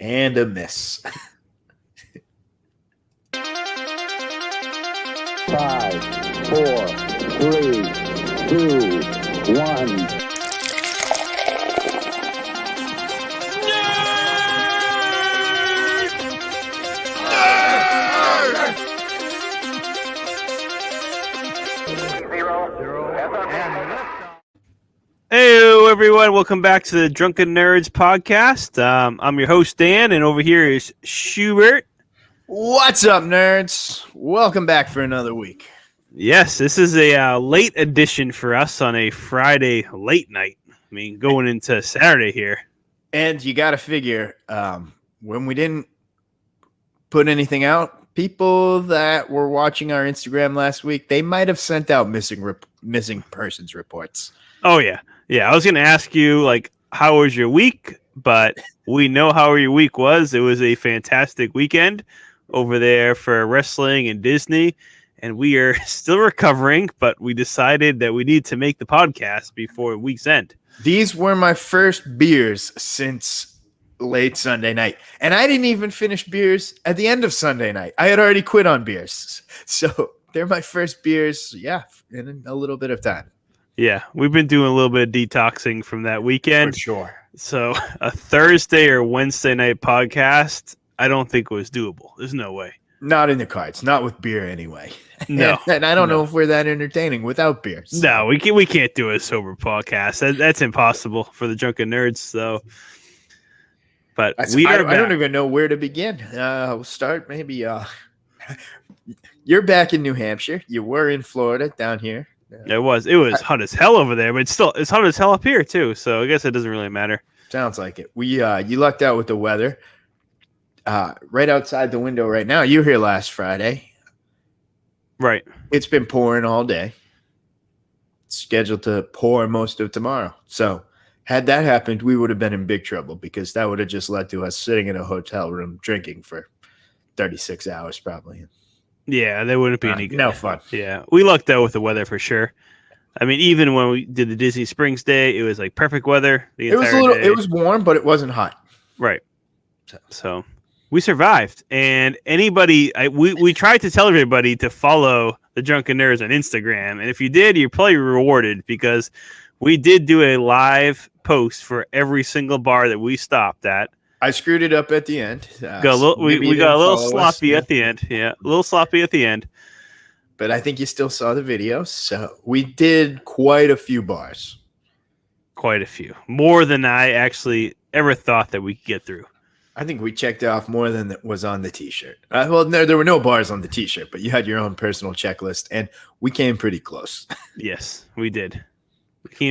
And a miss. 5, 4, 3, 2, 1. Hey everyone, welcome back to the Drunken Nerds podcast. I'm your host Dan, and over here is Schubert. What's up, nerds? Welcome back for another week. Yes, this is a late edition for us on a Friday late night. I mean, going into Saturday here. And you got to figure, when we didn't put anything out, people that were watching our Instagram last week, they might have sent out missing persons reports. Oh, yeah. Yeah, I was going to ask you, like, how was your week? But we know how your week was. It was a fantastic weekend over there for wrestling and Disney. And we are still recovering, but we decided that we need to make the podcast before week's end. These were my first beers since late Sunday night. And I didn't even finish beers at the end of Sunday night. I had already quit on beers. So they're my first beers, in a little bit of time. Yeah, we've been doing a little bit of detoxing from that weekend. For sure. So a Thursday or Wednesday night podcast, I don't think was doable. There's no way. Not in the cards. Not with beer anyway. No. and I don't know if we're that entertaining without beer. So. No, we can't do a sober podcast. That's impossible for the Drunken Nerds. So, but I don't even know where to begin. We'll start maybe. You're back in New Hampshire. You were in Florida down here. It was hot as hell over there, but it's hot as hell up here too. So I guess it doesn't really matter. Sounds like it. You lucked out with the weather. Right outside the window right now. You were here last Friday. Right. It's been pouring all day. It's scheduled to pour most of tomorrow. So had that happened, we would have been in big trouble because that would have just led to us sitting in a hotel room drinking for 36 hours probably. Yeah, that wouldn't be any good. No fun. Yeah, we lucked out with the weather for sure. I mean, even when we did the Disney Springs Day, it was like perfect weather. It was warm, but it wasn't hot. Right. So we survived. And we tried to tell everybody to follow the Drunken Nerds on Instagram. And if you did, you're probably rewarded because we did do a live post for every single bar that we stopped at. I screwed it up at the end. We got a little sloppy at the end. Yeah, a little sloppy at the end. But I think you still saw the videos. So we did quite a few bars. Quite a few. More than I actually ever thought that we could get through. I think we checked off more than was on the T-shirt. Well, no, there were no bars on the T-shirt, but you had your own personal checklist, and we came pretty close. Yes, we did.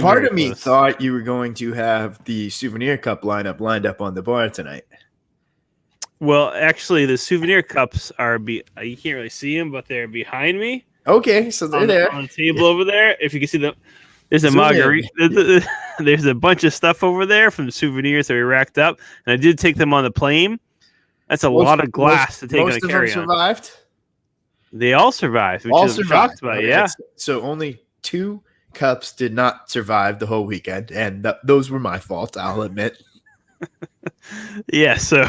Part of me thought you were going to have the souvenir cup lined up on the bar tonight. Well, actually, the souvenir cups are you can't really see them, but they're behind me. Okay, so they're there on the table over there. If you can see them, there's a margarita. There's a bunch of stuff over there from souvenirs that we racked up, and I did take them on the plane. That's a lot of glass to take on a carry-on. Most of them survived. They all survived. Which is talked about, yeah. So only 2 cups did not survive the whole weekend, and those were my fault, I'll admit. Yeah, so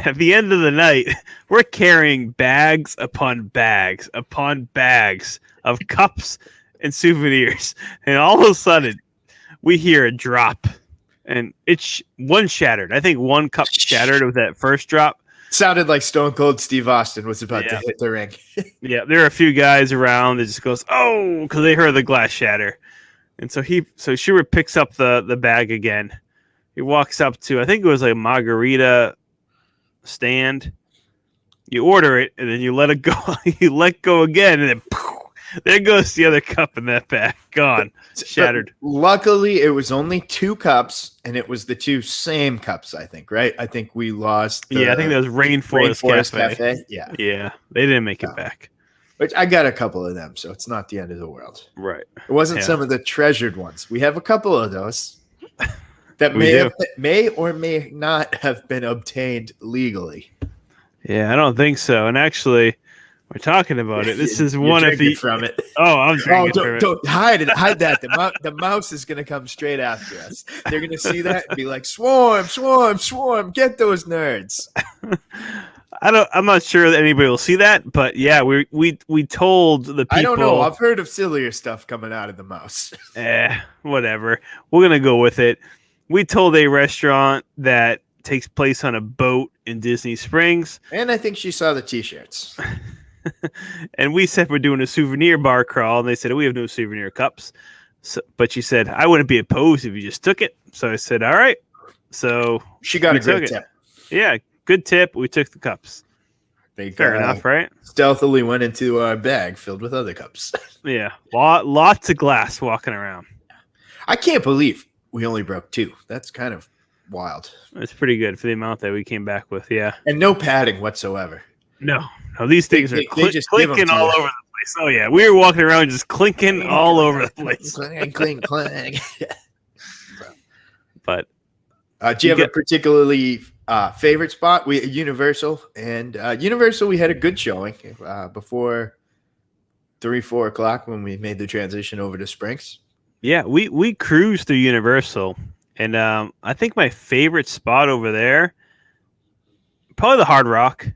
at the end of the night, we're carrying bags upon bags upon bags of cups and souvenirs, and all of a sudden, we hear a drop, and it's one shattered. I think one cup shattered with that first drop. Sounded like Stone Cold Steve Austin was about to hit the ring. Yeah, there are a few guys around that just goes, oh, because they heard the glass shatter. And so Schubert picks up the bag again. He walks up to, I think it was like a margarita stand. You order it, and then you let it go. You let go again, and then poof, there goes the other cup in that bag. Gone. Shattered. But luckily, it was only 2 cups, and it was the 2 same cups, I think, right? I think we lost. I think that was Rainforest Cafe. Yeah. Yeah. They didn't make it back. Which I got a couple of them, so it's not the end of the world. Right. It wasn't some of the treasured ones. We have a couple of those that may or may not have been obtained legally. Yeah, I don't think so. And actually, We're talking about it. This is You're one of drinking the. from it. Oh, I'm drinking from it. Don't hide it. Hide that. The mouse is gonna come straight after us. They're gonna see that and be like, "Swarm, swarm, swarm! Get those nerds!" I'm not sure that anybody will see that, but yeah, we told the people. I don't know. I've heard of sillier stuff coming out of the mouse. Whatever. We're gonna go with it. We told a restaurant that takes place on a boat in Disney Springs, And I think she saw the T-shirts. and we said we're doing a souvenir bar crawl, and they said we have no souvenir cups. So, but she said I wouldn't be opposed if you just took it. So I said, all right. So She got we a great took it. tip. Yeah, good tip. We took the cups. They Fair enough, right? stealthily went into our bag filled with other cups. Yeah, lots of glass walking around. I can't believe we only broke 2. That's kind of wild. It's pretty good for the amount that we came back with. Yeah. And no padding whatsoever. No, these things They are just give 'em clinking to all you. over the place. Oh yeah, we were walking around just clinking all over the place. Clang, clang, clang. But Do you have a particularly favorite spot? We Universal, and Universal we had a good showing before 3-4 o'clock when we made the transition over to Springs. yeah, we cruised through Universal, and I think my favorite spot over there, probably the Hard Rock.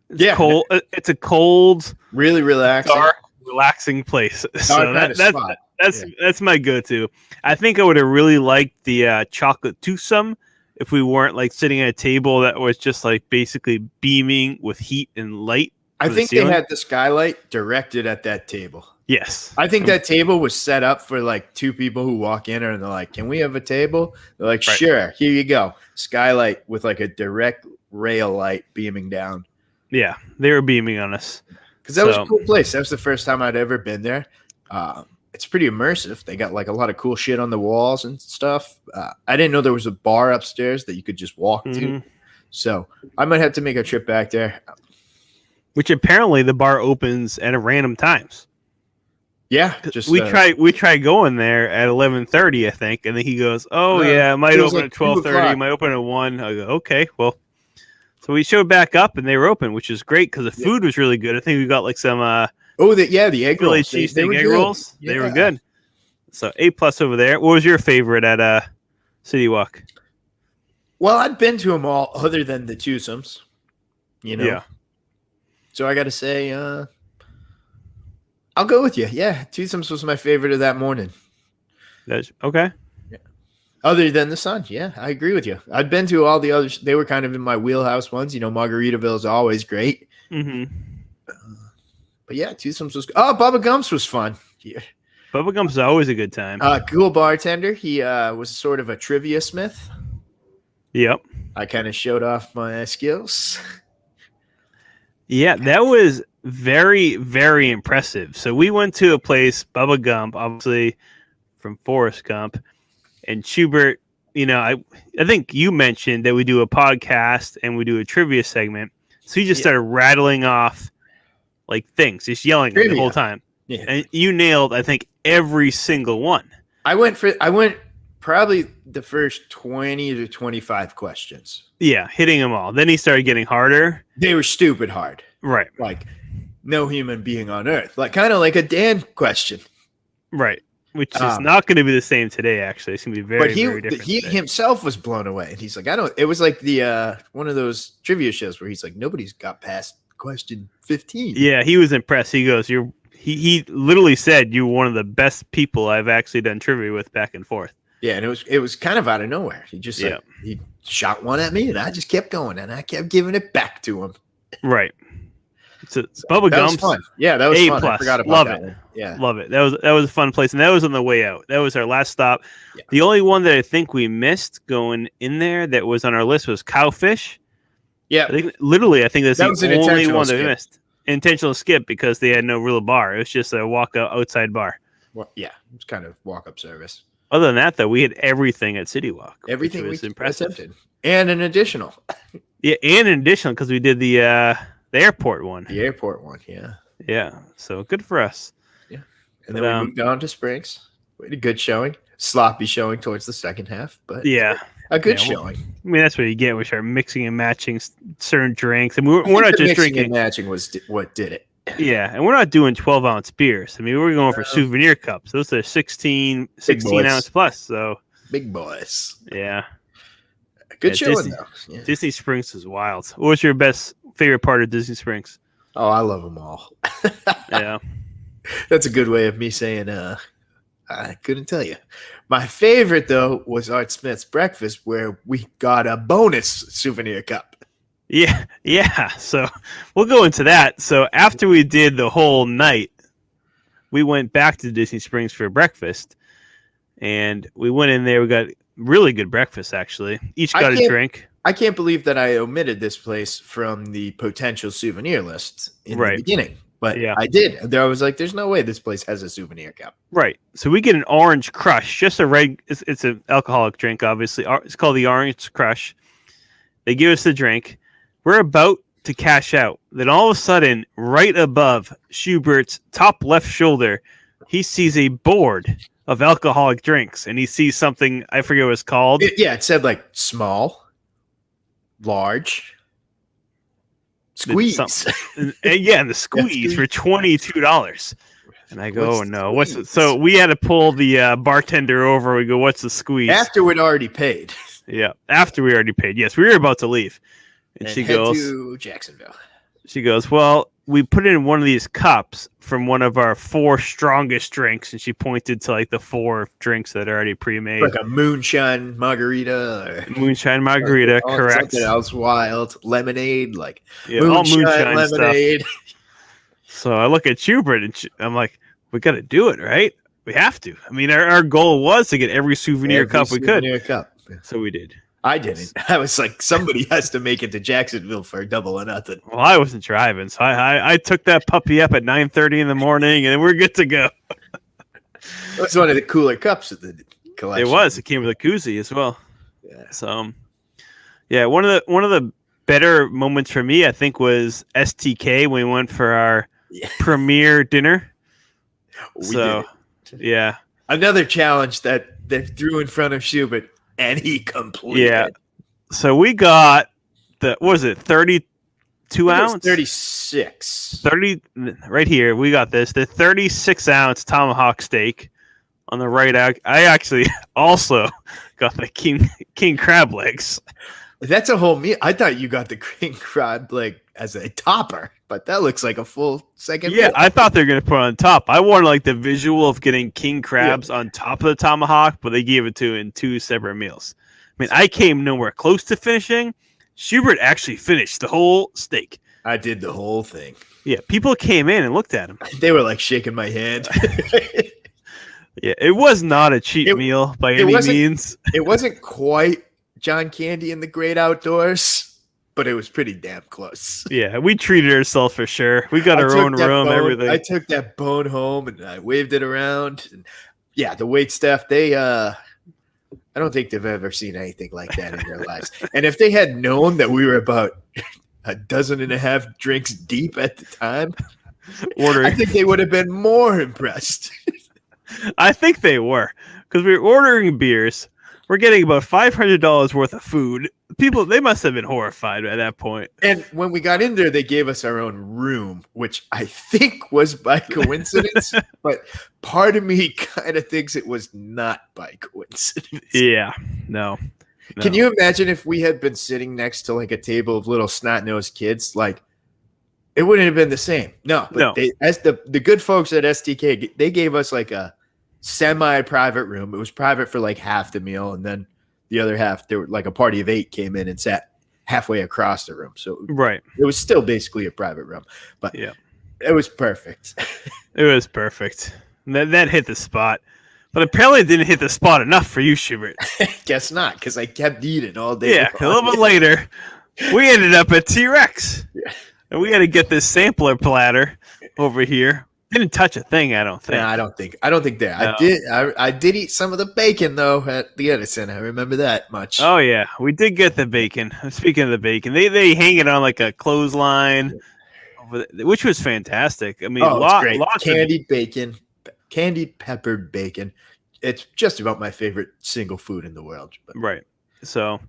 It's cold. It's a cold, Really relaxing. dark, relaxing place. So that's my go-to. I think I would have really liked the chocolate twosome if we weren't like sitting at a table that was just like basically beaming with heat and light. I think they had the skylight directed at that table. Yes. I think that table was set up for like 2 people who walk in and they're like, "Can we have a table?" They're like, Right. "Sure, here you go." Skylight with like a direct rail light beaming down. Yeah, they were beaming on us. Because that was a cool place. That was the first time I'd ever been there. It's pretty immersive. They got like a lot of cool shit on the walls and stuff. I didn't know there was a bar upstairs that you could just walk to. So I might have to make a trip back there. Which apparently the bar opens at random times. Yeah, just we tried going there at 11:30, I think, and then he goes, "Oh yeah, it might open like at 12:30. It might open at 1." I go, "Okay, well." So we showed back up and they were open, which is great because the food was really good. I think we got like some the egg Philly rolls. cheesesteak egg rolls. Yeah. They were good. So A+ over there. What was your favorite at City Walk? Well, I'd been to them all other than the twosomes. Yeah. So I got to say, I'll go with you. Yeah, twosomes was my favorite of that morning. That's okay. Other than the sun, yeah, I agree with you. I'd been to all the others; they were kind of in my wheelhouse ones. Margaritaville is always great. Mm-hmm. But yeah, twosomes was. Oh, Bubba Gumps was fun. Yeah. Bubba Gump's always a good time. Cool bartender. He was sort of a trivia smith. Yep. I kind of showed off my skills. Yeah, that was very, very impressive. So we went to a place, Bubba Gump, obviously from Forrest Gump, and Schubert. I think you mentioned that we do a podcast and we do a trivia segment. So he just started rattling off like things, just yelling the whole time. Yeah. And you nailed, I think, every single one. I went probably the first 20 to 25 questions. Yeah, hitting them all. Then he started getting harder. They were stupid hard. Right. Like no human being on earth. Like kind of like a Dan question. Right. Which is not going to be the same today, actually. It's going to be very, very different. He himself was blown away. And he's like, it was like the one of those trivia shows where he's like, nobody's got past question 15. Yeah, he was impressed. He goes, he literally said you were one of the best people I've actually done trivia with back and forth. Yeah, and it was kind of out of nowhere. He just he shot one at me and I just kept going and I kept giving it back to him. Right. So Bubba Gump's fun. Yeah, that was A+. fun. I forgot about Love that it. one. Yeah. Love it. That was a fun place, and that was on the way out. That was our last stop. Yeah. The only one that I think we missed going in there that was on our list was Cowfish. Yeah. I think that's the only one that we missed. Intentional skip because they had no real bar. It was just a walk outside bar. Well, yeah, it was kind of walk up service. Other than that, though, we had everything at City Walk. Everything was impressive. Attempted. And an additional. Yeah, and an additional because we did the airport one. The airport one, yeah. Yeah, so good for us. Yeah. And then we moved on to Springs. We had a good showing. Sloppy showing towards the second half, but yeah, a good showing. I mean, that's what you get. We start mixing and matching certain drinks. And we're not just drinking. And matching was what did it. Yeah, and we're not doing 12-ounce beers. I mean, we're going for No. souvenir cups. Those are 16 boys. ounce plus. So Big boys. yeah, Good yeah, showing though. Yeah. Disney Springs is wild. What was your favorite part of Disney Springs? Oh, I love them all. Yeah, That's a good way of me saying I couldn't tell you. My favorite though was Art Smith's breakfast, where we got a bonus souvenir cup. yeah. So we'll go into that. So after we did the whole night, we went back to Disney Springs for breakfast, and we went in there. We got really good breakfast, actually. Each got a drink. I can't believe that I omitted this place from the potential souvenir list in the beginning, but Yeah. I did. I was like, "There's no way this place has a souvenir cup." Right. So we get an orange crush, just a it's an alcoholic drink, obviously. It's called the Orange Crush. They give us the drink. We're about to cash out. Then all of a sudden, right above Schubert's top left shoulder, he sees a board of alcoholic drinks, and he sees something, I forget what it's called. It said like small, large, squeeze. And the squeeze for $22. And I go, What's no, the what's squeeze? so we had to pull the bartender over. We go, what's the squeeze? After we'd already paid. Yeah, after we already paid. Yes, we were about to leave. And she head goes, to Jacksonville. She goes, well, we put it in one of these cups from one of our 4 strongest drinks, and she pointed to like the 4 drinks that are already pre-made. Like a moonshine margarita. Moonshine margarita, correct. Something else wild. Lemonade, like all moonshine lemonade. stuff. So I look at Schubert, and I'm like, we got to do it, right? We have to. I mean, our goal was to get every souvenir cup we could. Cup. So we did. I didn't. I was like, somebody has to make it to Jacksonville for a double or nothing. Well, I wasn't driving, so I took that puppy up at 9:30 in the morning, and we're good to go. It was one of the cooler cups of the collection. It was. It came with a koozie as well. Yeah. So, yeah, one of the better moments for me, I think, was STK when we went for our premiere dinner. We did. Yeah, another challenge that they threw in front of Schubert, and he completed. Yeah. So we got what was it, 32 ounce? 36. 30 right here. We got the 36 ounce tomahawk steak on the right. I actually also got the king crab legs. That's a whole meal. I thought you got the king crab leg as a topper, but that looks like a full second meal. I thought they were going to put it on top. I wanted like the visual of getting king crabs on top of the tomahawk, but they gave it to in 2 separate meals. I mean, I came nowhere close to finishing. Schubert actually finished the whole steak. I did the whole thing. Yeah, people came in and looked at him. They were like shaking my hand. Yeah, it was not a cheap meal by any means. It wasn't quite John Candy in the Great Outdoors, but it was pretty damn close. Yeah, we treated ourselves for sure. We got our own room, everything. I took that bone home and I waved it around. And yeah, the wait staff, I don't think they've ever seen anything like that in their lives. And if they had known that we were about 12.5 drinks deep at the time, I think they would have been more impressed. I think they were, because we were ordering beers. We're getting about $500 worth of food. People, they must have been horrified at that point. And when we got in there, they gave us our own room, which I think was by coincidence. But part of me kind of thinks it was not by coincidence. Yeah, no. Can you imagine if we had been sitting next to like a table of little snot-nosed kids? Like, it wouldn't have been the same. No, but as the good folks at STK, they gave us like a semi-private room. It was private for like half the meal, and then the other half, there were like a party of 8 came in and sat halfway across the room. So it was still basically a private room, but yeah, it was perfect. It was perfect. That hit the spot, but apparently it didn't hit the spot enough for you, Schubert. Guess not, because I kept eating all day. Yeah, a little bit later, we ended up at T-Rex, and we had to get this sampler platter over here. Didn't touch a thing, I don't think. No, I don't think that. No. I did eat some of the bacon though at the Edison. I remember that much. Oh yeah, we did get the bacon. Speaking of the bacon, they hang it on like a clothesline, which was fantastic. I mean, it's great. Candied bacon, candied peppered bacon. It's just about my favorite single food in the world. Right. So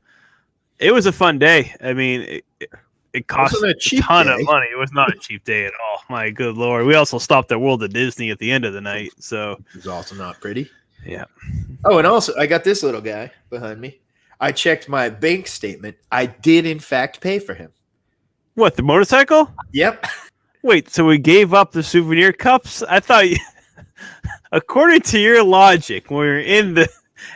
it was a fun day. I mean, it cost Wasn't a a cheap ton of day. money. It was not a cheap day at all. My good lord. We also stopped at World of Disney at the end of the night. So It was also not pretty. yeah. Oh, and also I got this little guy behind me. I checked my bank statement. I did in fact pay for him. What, the motorcycle? Yep. Wait, so we gave up the souvenir cups? I thought you, according to your logic, when we were in the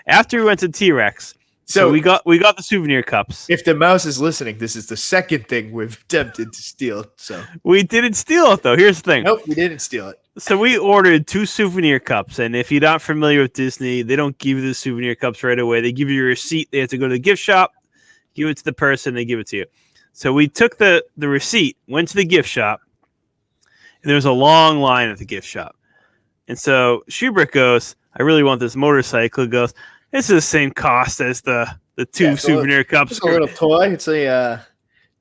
after we went to T-Rex, so we got the souvenir cups. If the mouse is listening, this is the second thing we've attempted to steal. So We didn't steal it though. Here's the thing. nope, we didn't steal it. So we ordered 2 souvenir cups, and if you're not familiar with Disney, they don't give you the souvenir cups right away. They give you a receipt. They have to go to the gift shop, give it to the person, they give it to you. So we took the receipt, went to the gift shop, and there was a long line at the gift shop. And so Schubert goes, I really want this motorcycle. He goes, this is the same cost as the 2 souvenir cups. It's a little toy. It's a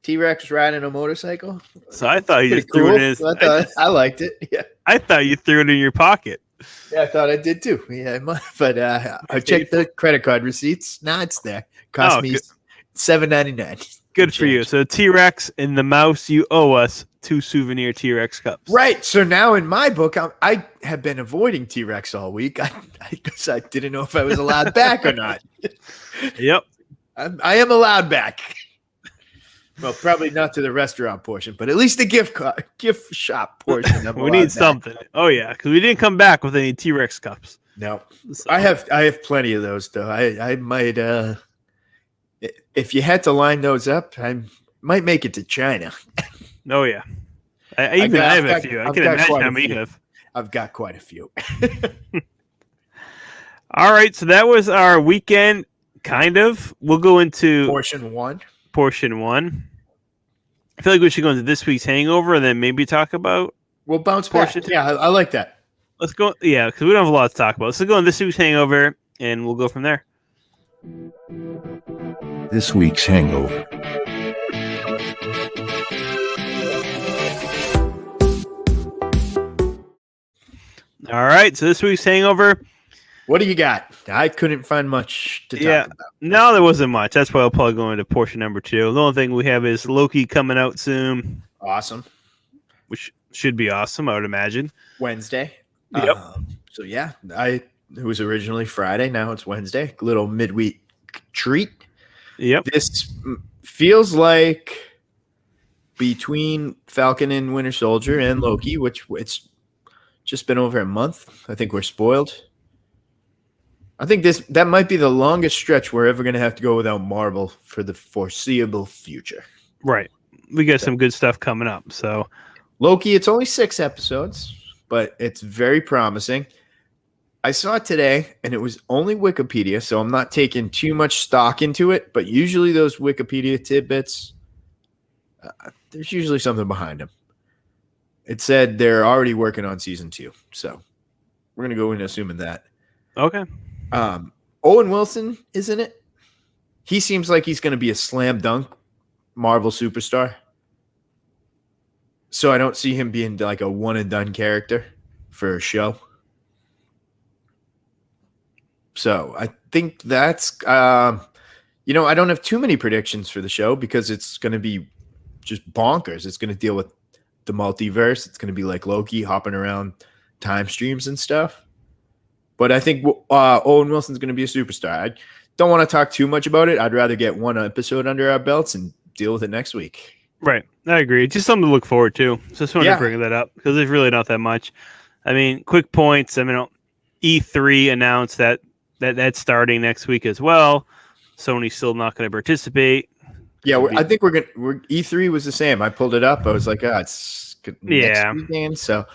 T-Rex riding a motorcycle. So I thought you Pretty just threw cool. it in his, I liked it. Yeah. I thought you threw it in your pocket. Yeah, I thought I did too. Yeah, but I checked the credit card receipts. Nah, it's there. Cost me good. $7.99. Good for you. So T-Rex and the mouse, you owe us 2 souvenir T-Rex cups. Right. So now in my book, I have been avoiding T-Rex all week. Because I didn't know if I was allowed back or not. Yep. I am allowed back. Well, probably not to the restaurant portion, but at least the gift shop portion. We need something. Oh yeah, because we didn't come back with any T-Rex cups. No, So- I have plenty of those though. I might if you had to line those up, I might make it to China. Oh yeah. I I've have got- a few. I I've can got imagine quite how a many you few. have. I've got quite a few. All right, so that was our weekend. Kind of. We'll go into Portion one. I feel like we should go into this week's hangover and then maybe talk about. We'll bounce back. Portion two. Yeah, I like that. Let's go. Yeah, because we don't have a lot to talk about. Let's go on this week's hangover and we'll go from there. This week's hangover. All right, so this week's hangover. What do you got? I couldn't find much to Yeah. talk about. No, there wasn't much. That's why I'll probably go into portion number 2. The only thing we have is Loki coming out soon, Awesome. which should be awesome, I would imagine. Wednesday. Yep. So yeah, it was originally Friday. Now it's Wednesday. Little midweek treat. Yep. This feels like between Falcon and Winter Soldier and Loki, which it's just been over a month. I think we're spoiled. I think that might be the longest stretch we're ever going to have to go without Marvel for the foreseeable future. Right. We got some good stuff coming up. So Loki, it's only 6 episodes, but it's very promising. I saw it today, and it was only Wikipedia, so I'm not taking too much stock into it, but usually those Wikipedia tidbits, there's usually something behind them. It said they're already working on season 2, so we're going to go in assuming that. okay. Owen Wilson is in it. He seems like he's going to be a slam dunk Marvel superstar. So I don't see him being like a one and done character for a show. So I think that's, I don't have too many predictions for the show because it's going to be just bonkers. It's going to deal with the multiverse. It's going to be like Loki hopping around time streams and stuff. But I think Owen Wilson's going to be a superstar. I don't want to talk too much about it. I'd rather get one episode under our belts and deal with it next week. Right. I agree. Just something to look forward to. So just wanted to bring that up because there's really not that much. I mean, quick points. I mean, E3 announced that's starting next week as well. Sony's still not going to participate. Yeah, I think we're E3 was the same. I pulled it up. I was like, it's next weekend. So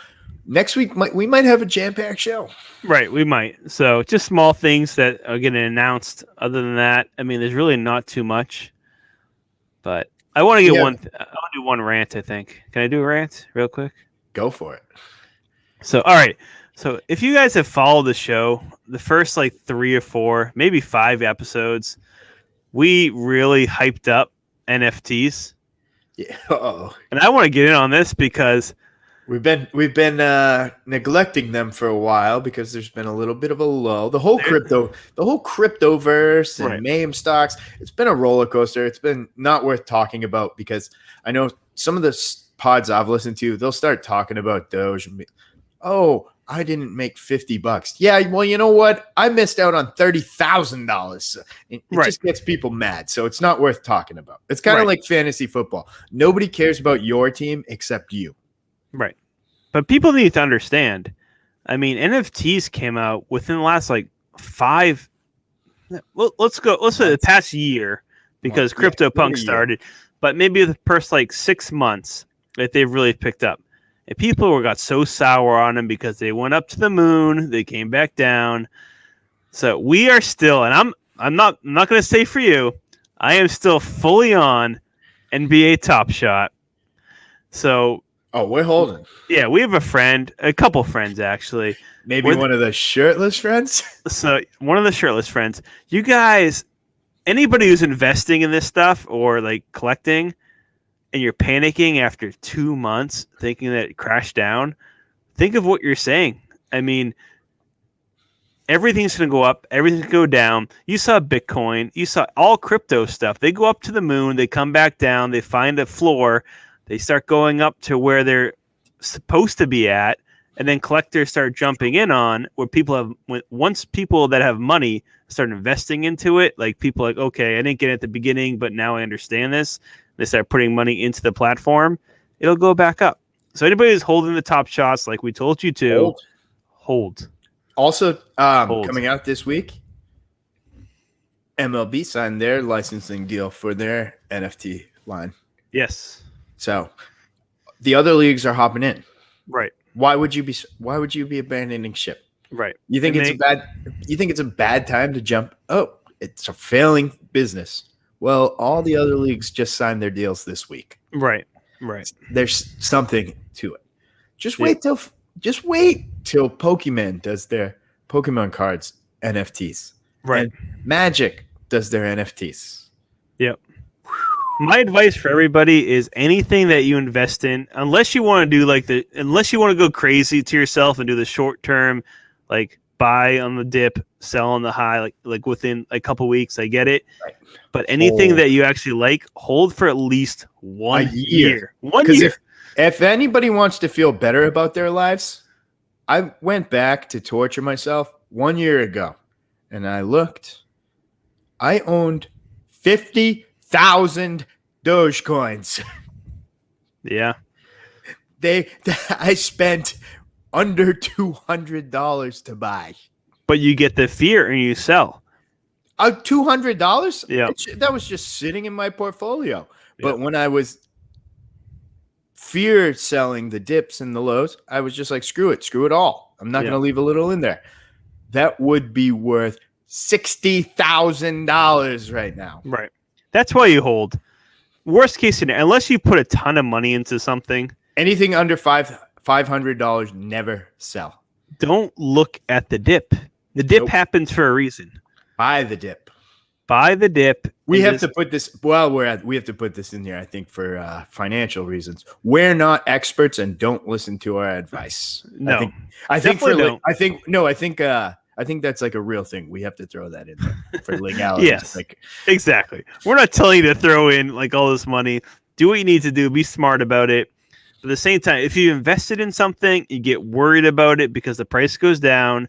next week we might have a jam-packed show. Right, we might. So just small things that are getting announced. Other than that, I mean, there's really not too much. But I want to get I want to do one rant. I think. Can I do a rant real quick? Go for it. So, all right. So, if you guys have followed the show, the first like 3 or 4, maybe 5 episodes, we really hyped up NFTs. Yeah. Uh-oh. And I want to get in on this because We've been neglecting them for a while because there's been a little bit of a lull. The whole cryptoverse and Right. meme stocks, it's been a roller coaster. It's been not worth talking about because I know some of the pods I've listened to, they'll start talking about Doge and oh, I didn't make $50. Yeah, well, you know what? I missed out on $30,000. It Right. just gets people mad, so it's not worth talking about. It's kind of Right. like fantasy football. Nobody cares about your team except you. Right. But people need to understand. I mean, NFTs came out within the last like 5. Let's say the past year because Months, yeah, CryptoPunk a year. started, but maybe the first like 6 months that they've really picked up. And people got so sour on them because they went up to the moon, they came back down. So we are still, and I'm not going to say for you, I am still fully on NBA Top Shot. So Oh, we're holding. yeah, we have a couple friends actually. Maybe one of the shirtless friends. So one of the shirtless friends. You guys, anybody who's investing in this stuff or like collecting, and you're panicking after 2 months thinking that it crashed down, think of what you're saying. I mean, everything's going to go up, everything's going to go down. You saw Bitcoin, you saw all crypto stuff. They go up to the moon, they come back down, they find a floor, they start going up to where they're supposed to be at, and then collectors start jumping in on where once people that have money start investing into it, like people like, okay, I didn't get it at the beginning, but now I understand this. They start putting money into the platform, it'll go back up. So anybody who's holding the top shots, like we told you to, hold. Also, Hold. coming out this week, MLB signed their licensing deal for their NFT line. Yes. So the other leagues are hopping in. Right. Why would you be abandoning ship? Right. You think it's a bad time to jump? Oh, it's a failing business. Well, all the other leagues just signed their deals this week. Right. Right. There's something to it. Just wait till Pokemon does their Pokemon cards NFTs. Right. And Magic does their NFTs. Yep. My advice for everybody is anything that you invest in, unless you want to go crazy to yourself and do the short term, like buy on the dip, sell on the high, like within a couple weeks, I get it. Right. But anything that you actually like, hold for at least 1 year. 1 year. If anybody wants to feel better about their lives, I went back to torture myself 1 year ago, and I looked. I owned 50,000 Dogecoins. Yeah. I spent under $200 to buy. But you get the fear and you sell. $200? Yeah. That was just sitting in my portfolio. But when I was fear selling the dips and the lows, I was just like, screw it all. I'm not going to leave a little in there. That would be worth $60,000 right now. Right. That's why you hold. Worst case scenario, unless you put a ton of money into something. Anything under $500, never sell. Don't look at the dip. The dip happens for a reason. Buy the dip. We have to put this. Well, we have to put this in there. I think for financial reasons. We're not experts and don't listen to our advice. No, I think that's like a real thing. We have to throw that in there for legality. Yes, exactly. We're not telling you to throw in like all this money. Do what you need to do. Be smart about it. But at the same time, if you invested in something, you get worried about it because the price goes down.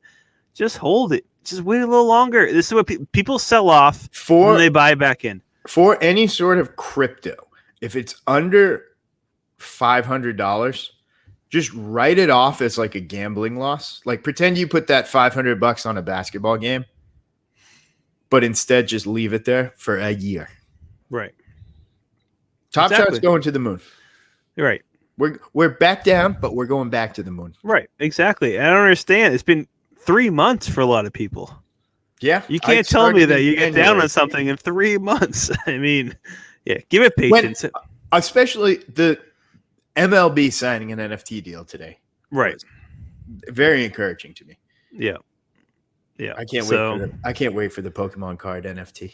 Just hold it. Just wait a little longer. This is what people sell off and they buy back in. For any sort of crypto, if it's under $500, just write it off as like a gambling loss. Like pretend you put that $500 on a basketball game, but instead just leave it there for a year. Right. Top Shot's going to the moon. Right. We're back down, but we're going back to the moon. Right. Exactly. I don't understand. It's been 3 months for a lot of people. Yeah. You can't tell me that you get down on something in 3 months. I mean, give it patience. Especially the MLB signing an NFT deal today. Right. Very encouraging to me. Yeah. Yeah. I can't wait for the Pokemon card NFT.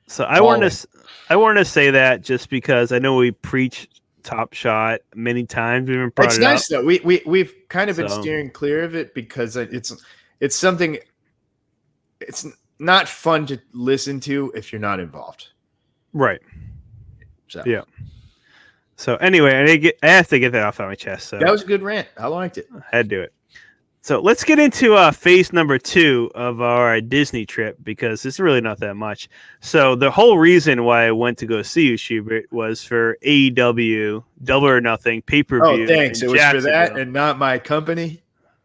So I wanted to say that just because I know we preach Top Shot many times. We've even brought It's it nice up. though. We've kind of been So- steering clear of it because it's something. It's not fun to listen to if you're not involved. Right. So Yeah. So anyway, I have to get that off my chest. So that was a good rant. I liked it. I had to do it. So let's get into phase number 2 of our Disney trip because it's really not that much. So the whole reason why I went to go see you, Schubert, was for AEW Double or Nothing pay-per-view. Oh, thanks. in It was for that Jacksonville. and not my company.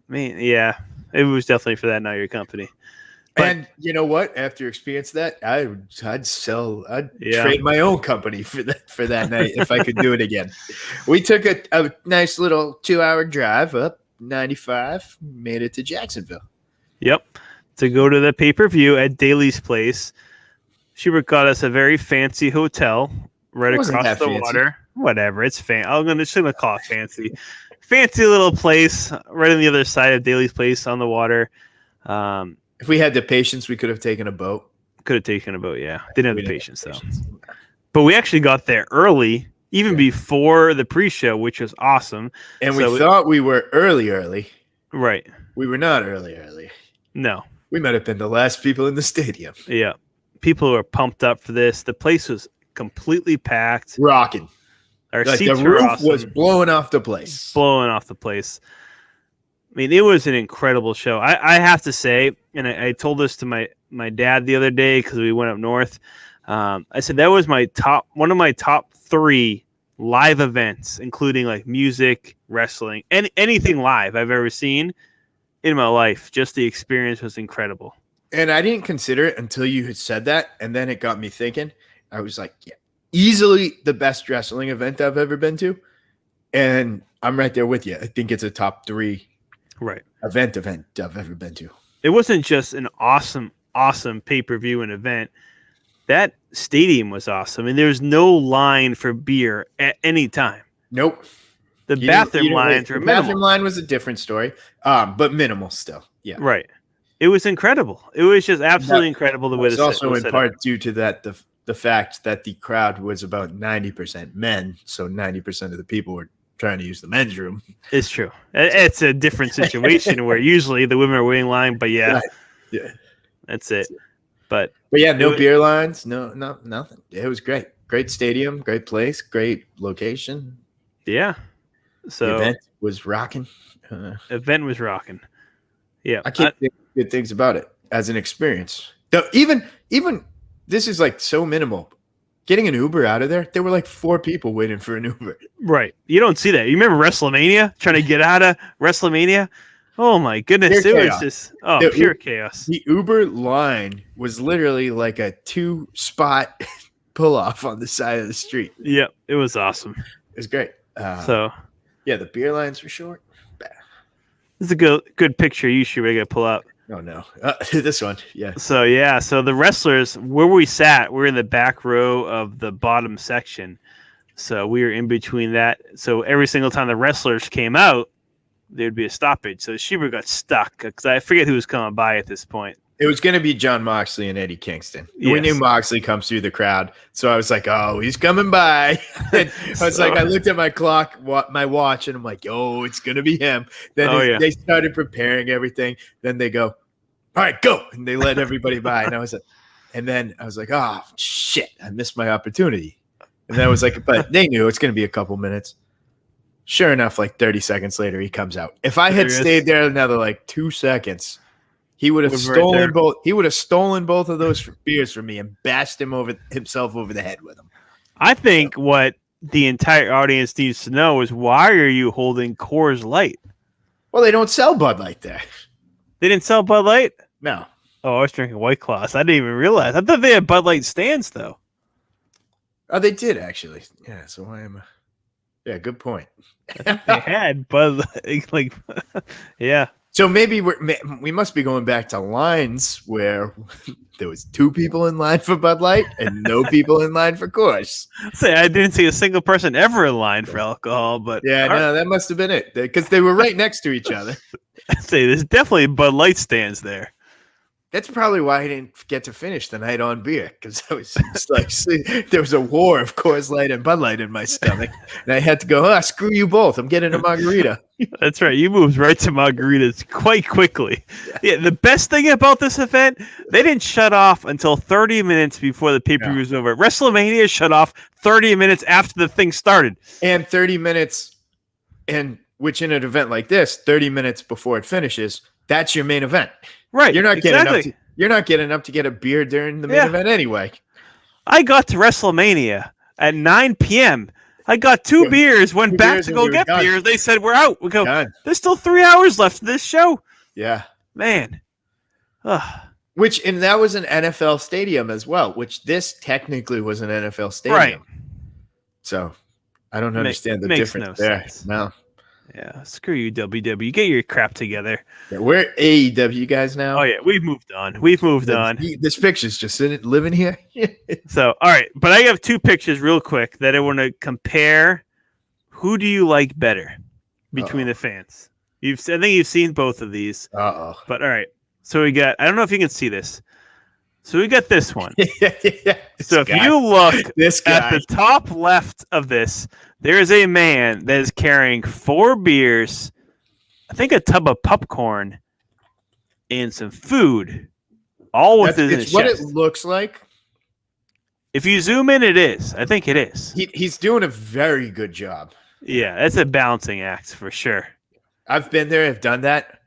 Man, yeah, it was definitely for that, not your company. But- And you know what? After experience that, I'd Yeah. trade my own company for that night if I could do it again. We took a nice little 2-hour drive up 95, made it to Jacksonville. Yep. To go to the pay-per-view at Daly's Place. Schubert got us a very fancy hotel right It wasn't across that the fancy. water. Whatever, it's just gonna call it fancy. Fancy little place right on the other side of Daly's Place on the water. If we had the patience, we could have taken a boat. Could have taken a boat, yeah. Didn't have We the didn't patience have though. patience. But we actually got there early, even before the pre-show, which was awesome. And So we thought we were early. Right. We were not early. No. We might have been the last people in the stadium. Yeah. People were pumped up for this. The place was completely packed. Rocking. Our Like seats the were roof awesome. was blowing off the place. Blowing off the place. I mean, it was an incredible show. I have to say, and I told this to my dad the other day because we went up north. I said that was one of my top 3 live events, including like music, wrestling, and anything live I've ever seen in my life. Just the experience was incredible. And I didn't consider it until you had said that. And then it got me thinking. I was like, yeah, easily the best wrestling event I've ever been to. And I'm right there with you. I think it's a top 3 Right. event I've ever been to. It wasn't just an awesome pay-per-view and event. That stadium was awesome. And there was no line for beer at any time. Nope. The You bathroom didn't wait. lines were The minimal. bathroom line was a different story, but minimal still. Yeah. Right. It was incredible. It was just absolutely incredible the way It's the also was in set part up. due to the fact that the crowd was about 90% men, so 90% of the people were trying to use the men's room. It's true. It's a different situation where usually the women are waiting in line, but yeah, Right. Yeah. that's it. But Yeah, no It- beer lines, nothing. It was great. Great stadium, great place, great location. yeah, The so event was rocking. event was rocking. Yeah, I can't think good things about it as an experience. Though even this is like so minimal. Getting an Uber out of there were like 4 people waiting for an Uber. right. You don't see that. You remember WrestleMania trying to get out of WrestleMania? Oh my goodness, Pure it was chaos. just The pure chaos. The Uber line was literally like a 2-spot pull off on the side of the street. Yep, it was awesome. It was great. So Yeah, the beer lines were short. this is a good picture. You should really pull up. Oh no, this one. Yeah, So yeah, so the wrestlers where we sat, we're in the back row of the bottom section. So we were in between that. So every single time the wrestlers came out, there'd be a stoppage. So Schubert got stuck because I forget who was coming by at this point. it was going to be John Moxley and Eddie Kingston. We Yes. knew Moxley comes through the crowd, so I was like, "Oh, he's coming by." And I was like, I looked at my clock, my watch, and I'm like, "Oh, it's going to be him." Then they started preparing everything. Then they go, "All right, go," and they let everybody by. And I was like, "Oh shit, I missed my opportunity." And then I was like, but they knew it's going to be a couple minutes. Sure enough, like 30 seconds later, he comes out. If I had There he is. stayed there another like 2 seconds, he would have Was right stolen there. both. He would have stolen both of those beers from me and bashed himself over the head with them. I think what the entire audience needs to know is why are you holding Coors Light? Well, they don't sell Bud Light there. They didn't sell Bud Light? No. Oh, I was drinking White Claws. I didn't even realize. I thought they had Bud Light stands though. Oh, they did actually. Yeah. So why am I? Yeah, good point. They had Bud Light, like, yeah. So maybe we must be going back to lines where there was 2 people in line for Bud Light and no people in line for Coors. Say I didn't see a single person ever in line for alcohol, but Yeah, no, that must have been it because they were right next to each other. I say there's definitely Bud Light stands there. That's probably why I didn't get to finish the night on beer, because I was just like, there was a war of Coors Light and Bud Light in my stomach, and I had to go, screw you both. I'm getting a margarita. That's right. You moved right to margaritas quite quickly. Yeah, the best thing about this event, they didn't shut off until 30 minutes before the pay-per-view was over. WrestleMania shut off 30 minutes after the thing started. And 30 minutes, which in an event like this, 30 minutes before it finishes, that's your main event. Right. You're not exactly. getting up to get a beer during the main event anyway. I got to WrestleMania at 9 p.m. I got two beers, went back to go get beers. They said, we're out. We go, there's still 3 hours left of this show. Yeah. Man. Ugh. And that was an NFL stadium as well, which this technically was an NFL stadium. Right. So I don't understand the makes difference no there. sense. No. Yeah, screw you, WW. Get your crap together. Yeah, we're AEW guys now. Oh, yeah, we've moved on. We've moved on. This picture's just living here. So, all right, but I have two pictures real quick that I want to compare. Who do you like better between the fans? I think you've seen both of these. Uh-oh. But, all right, so we got, I don't know if you can see this. So we got this one. So if you look at the top left of this, there is a man that is carrying 4 beers, I think a tub of popcorn, and some food, all within his chest. What it looks like. If you zoom in, it is. I think it is. He's doing a very good job. Yeah, that's a balancing act for sure. I've been there. I've done that.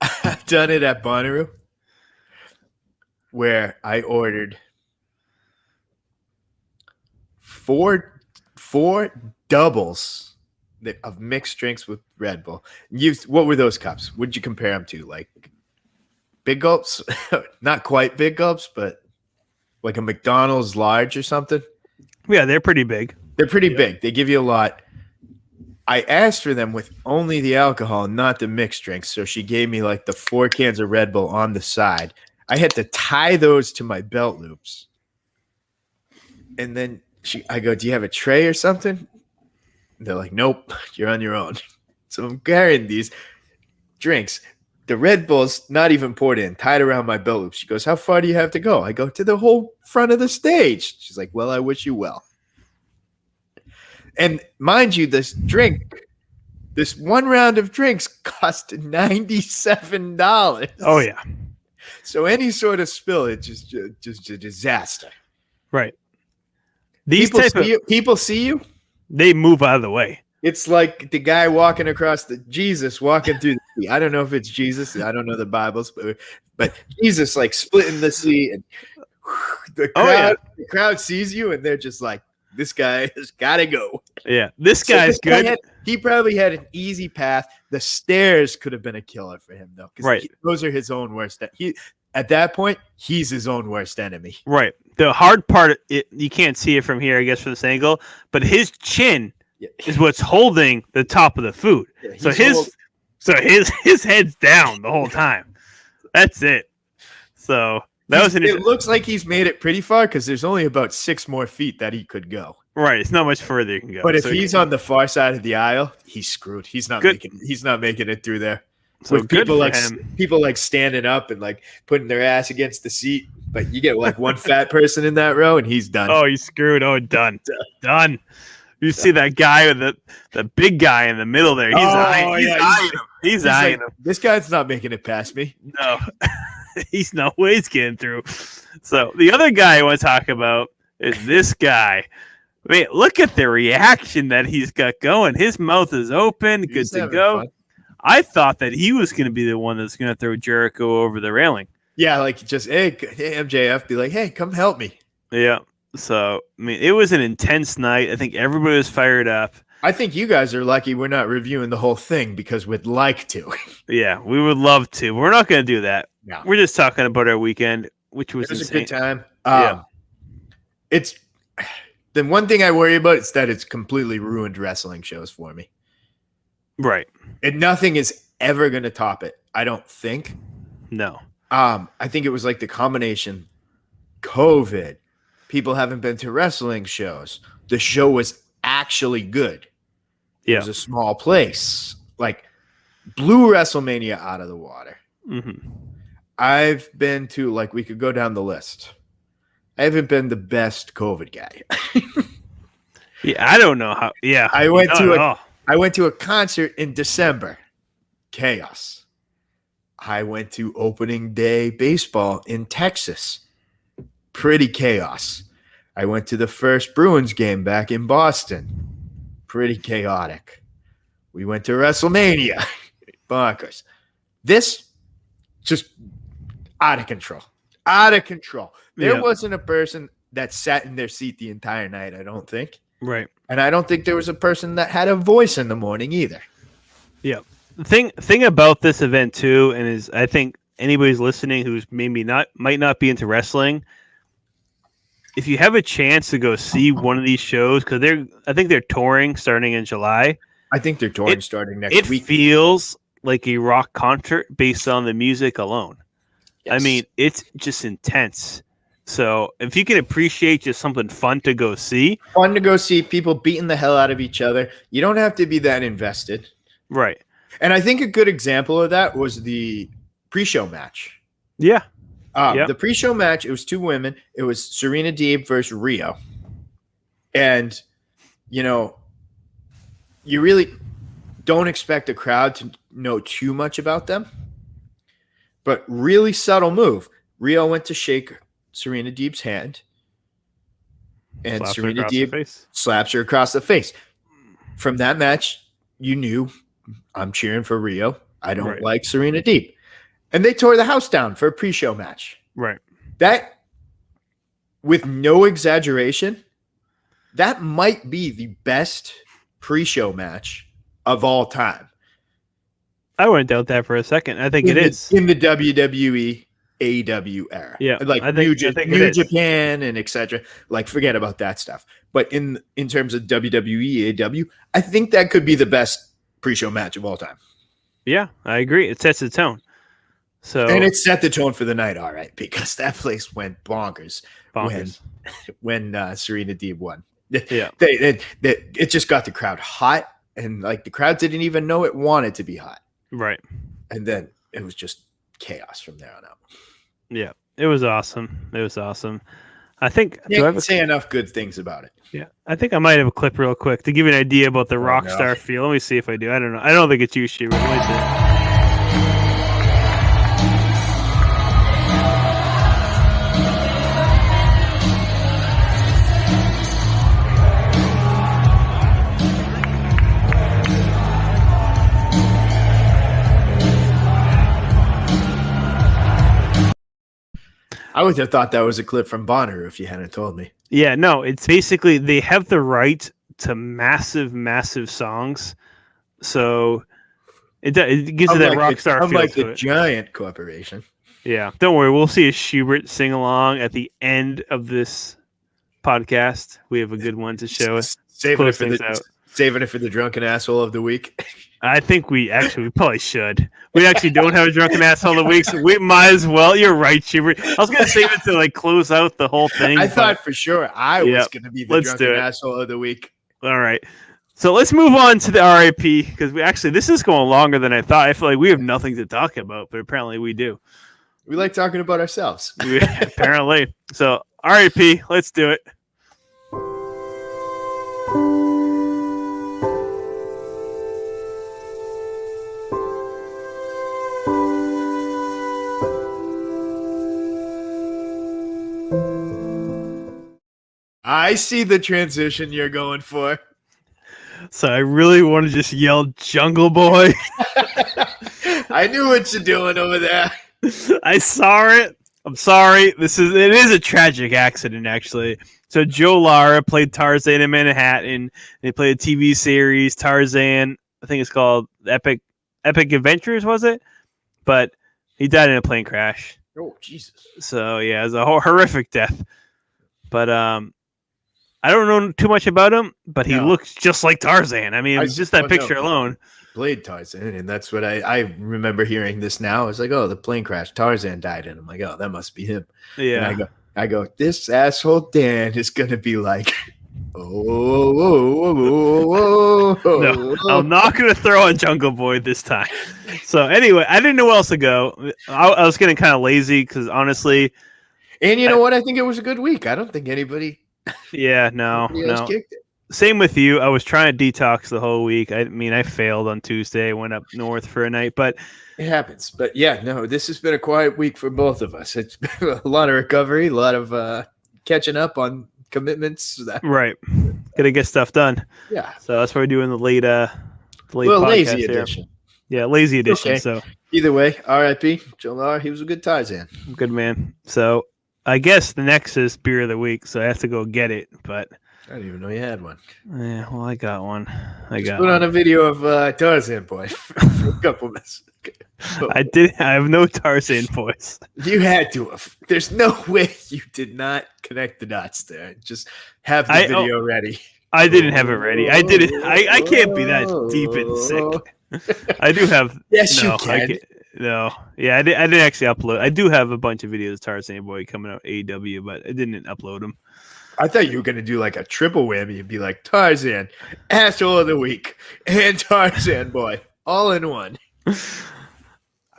I've done it at Bonnaroo, where I ordered four doubles of mixed drinks with Red Bull. What were those cups? What'd you compare them to? Like big gulps? Not quite big gulps, but like a McDonald's large or something. Yeah, they're pretty big. They're pretty big. They give you a lot. I asked for them with only the alcohol, not the mixed drinks. So she gave me like the 4 cans of Red Bull on the side. I had to tie those to my belt loops. And then I go, do you have a tray or something? They're like, nope, you're on your own. So I'm carrying these drinks. The Red Bull's not even poured in, tied around my belt loops. She goes, how far do you have to go? I go, to the whole front of the stage. She's like, well, I wish you well. And mind you, this one round of drinks cost $97. Oh, yeah. So any sort of spill, it's just a disaster. Right. People see you, they move out of the way. It's like the guy walking across Jesus walking through the sea. I don't know if it's Jesus. I don't know the Bibles, but Jesus like splitting the sea, and the crowd sees you, and they're just like, this guy has got to go. Yeah, this guy's good. He probably had an easy path. The stairs could have been a killer for him, though. Right. Those are his own worst. At that point, he's his own worst enemy. Right. The hard part, you can't see it from here, I guess, from this angle, but his chin is what's holding the top of the food. Yeah, his head's down the whole time. That's it. So it looks like he's made it pretty far because there's only about 6 more feet that he could go. Right. It's not much further you can go. But if he's on the far side of the aisle, he's screwed. He's not making it through there. So with people like standing up and like putting their ass against the seat, but you get like one fat person in that row and he's done. Oh, he's screwed. Oh, done. You see that guy with the big guy in the middle there. He's eyeing him. He's eyeing him. This guy's not making it past me. No. He's no way he's getting through. So the other guy I want to talk about is this guy. I mean, look at the reaction that he's got going. His mouth is open, good to go. Fun. I thought that he was going to be the one that's going to throw Jericho over the railing. Yeah, like just, hey, MJF, be like, hey, come help me. Yeah. So, I mean, it was an intense night. I think everybody was fired up. I think you guys are lucky we're not reviewing the whole thing because we'd like to. Yeah, we would love to. We're not going to do that. No. We're just talking about our weekend, which was a insane. good time. It's the one thing I worry about is that it's completely ruined wrestling shows for me. Right. And nothing is ever going to top it, I don't think. No. I think it was like the combination COVID. People haven't been to wrestling shows. The show was actually good. Yeah. It was a small place. Like, blew WrestleMania out of the water. Mm-hmm. I've been to, like, we could go down the list. I haven't been the best COVID guy. Yeah, I don't know how. Yeah, I went not to at all. I went to a concert in December. Chaos. I went to opening day baseball in Texas. Pretty chaos. I went to the first Bruins game back in Boston. Pretty chaotic. We went to WrestleMania. Bonkers. This, just out of control. Out of control. There Yeah. wasn't a person that sat in their seat the entire night, I don't think. Right. And I don't think there was a person that had a voice in the morning either. Yeah. The thing about this event too, and is I think anybody's listening who's maybe might not be into wrestling, if you have a chance to go see one of these shows, because I think they're touring starting in July. I think they're touring starting next week. It feels like a rock concert based on the music alone. Yes. I mean, it's just intense. So if you can appreciate just something fun to go see. Fun to go see people beating the hell out of each other. You don't have to be that invested. Right. And I think a good example of that was the pre-show match. Yeah. Yep. The pre-show match, it was two women. It was Serena Deeb versus Rio. And, you know, you really don't expect the crowd to know too much about them. But really subtle move. Rio went to shake Serena Deeb's hand. And Slaps her Serena across the Deeb face. slaps her across the face. From that match, you knew I'm cheering for Rio. I don't like Serena Deeb. And they tore the house down for a pre-show match. Right. That, with no exaggeration, that might be the best pre-show match of all time. I wouldn't doubt that for a second. I think it is. In the WWE AEW era. Yeah, Like I think New Japan and etc. Like, forget about that stuff. But in terms of WWE AEW, I think that could be the best pre-show match of all time. Yeah, I agree. It sets the tone. So And it set the tone for the night, all right, because that place went bonkers. When Serena Deeb won. Yeah. It just got the crowd hot, and like the crowd didn't even know it wanted to be hot. Right. And then it was just chaos from there on out. Yeah. It was awesome. It was awesome. I think Can't say enough good things about it. Yeah. I think I might have a clip real quick to give you an idea about the rock star feel. Let me see if I do. I don't know. I don't think it's you, Shubert. Let me see. I would have thought that was a clip from Bonner if you hadn't told me. Yeah, no, it's basically they have the right to massive, massive songs. So it gives you that rock star feel. Unlike to the it. giant corporation. Yeah, don't worry. We'll see a Schubert sing along at the end of this podcast. We have a good one to show us. Saving it for the drunken asshole of the week. I think we probably should. We actually don't have a drunken asshole of the week, so we might as well. You're right, Schubert. I was going to save it to like close out the whole thing. I thought for sure I was going to be the drunken do it. asshole of the week. All right. So let's move on to the RIP because this is going longer than I thought. I feel like we have nothing to talk about, but apparently we do. We like talking about ourselves. Apparently. So RIP, let's do it. I see the transition you're going for. So I really want to just yell Jungle Boy. I knew what you're doing over there. I saw it. I'm sorry. It is a tragic accident, actually. So Joe Lara played Tarzan in Manhattan. They played a TV series, Tarzan. I think it's called Epic Adventures, was it? But he died in a plane crash. Oh, Jesus. So yeah, it was a horrific death. But I don't know too much about him, but he looks just like Tarzan. I mean, just that picture alone. Played Tarzan, and that's what I remember hearing this now. I was like, oh, the plane crash, Tarzan died, and I'm like, oh, that must be him. Yeah. And I go, this asshole Dan is gonna be like, No, I'm not going to throw on Jungle Boy this time. So anyway, I didn't know where else to go. I was getting kind of lazy because honestly, And you know what? I think it was a good week. I don't think anybody else kicked it. Same with you. I was trying to detox the whole week. I mean, I failed on Tuesday. I went up north for a night, but it happens. But yeah, no, this has been a quiet week for both of us. It's been a lot of recovery, a lot of catching up on commitments. Right. Gotta get stuff done. Yeah. So that's why we're doing the late lazy here. edition. Yeah, lazy edition. Okay. So either way, R.I.P. Joe Lar, he was a good Tarzan. Good man. So I guess the next is beer of the week, so I have to go get it. But I didn't even know you had one. yeah, well, I got one. Put on a video of Tarzan Boy for a couple minutes. I have no Tarzan voice. You had to have. There's no way you did not connect the dots there. Just have the video ready. I didn't have it ready. I did it. I can't be that deep and sick. I do have. Yes, you can. No. Yeah, I didn't actually upload. I do have a bunch of videos of Tarzan Boy coming out AEW, but I didn't upload them. I thought you were going to do like a triple whammy and be like Tarzan, asshole of the week, and Tarzan Boy all in one.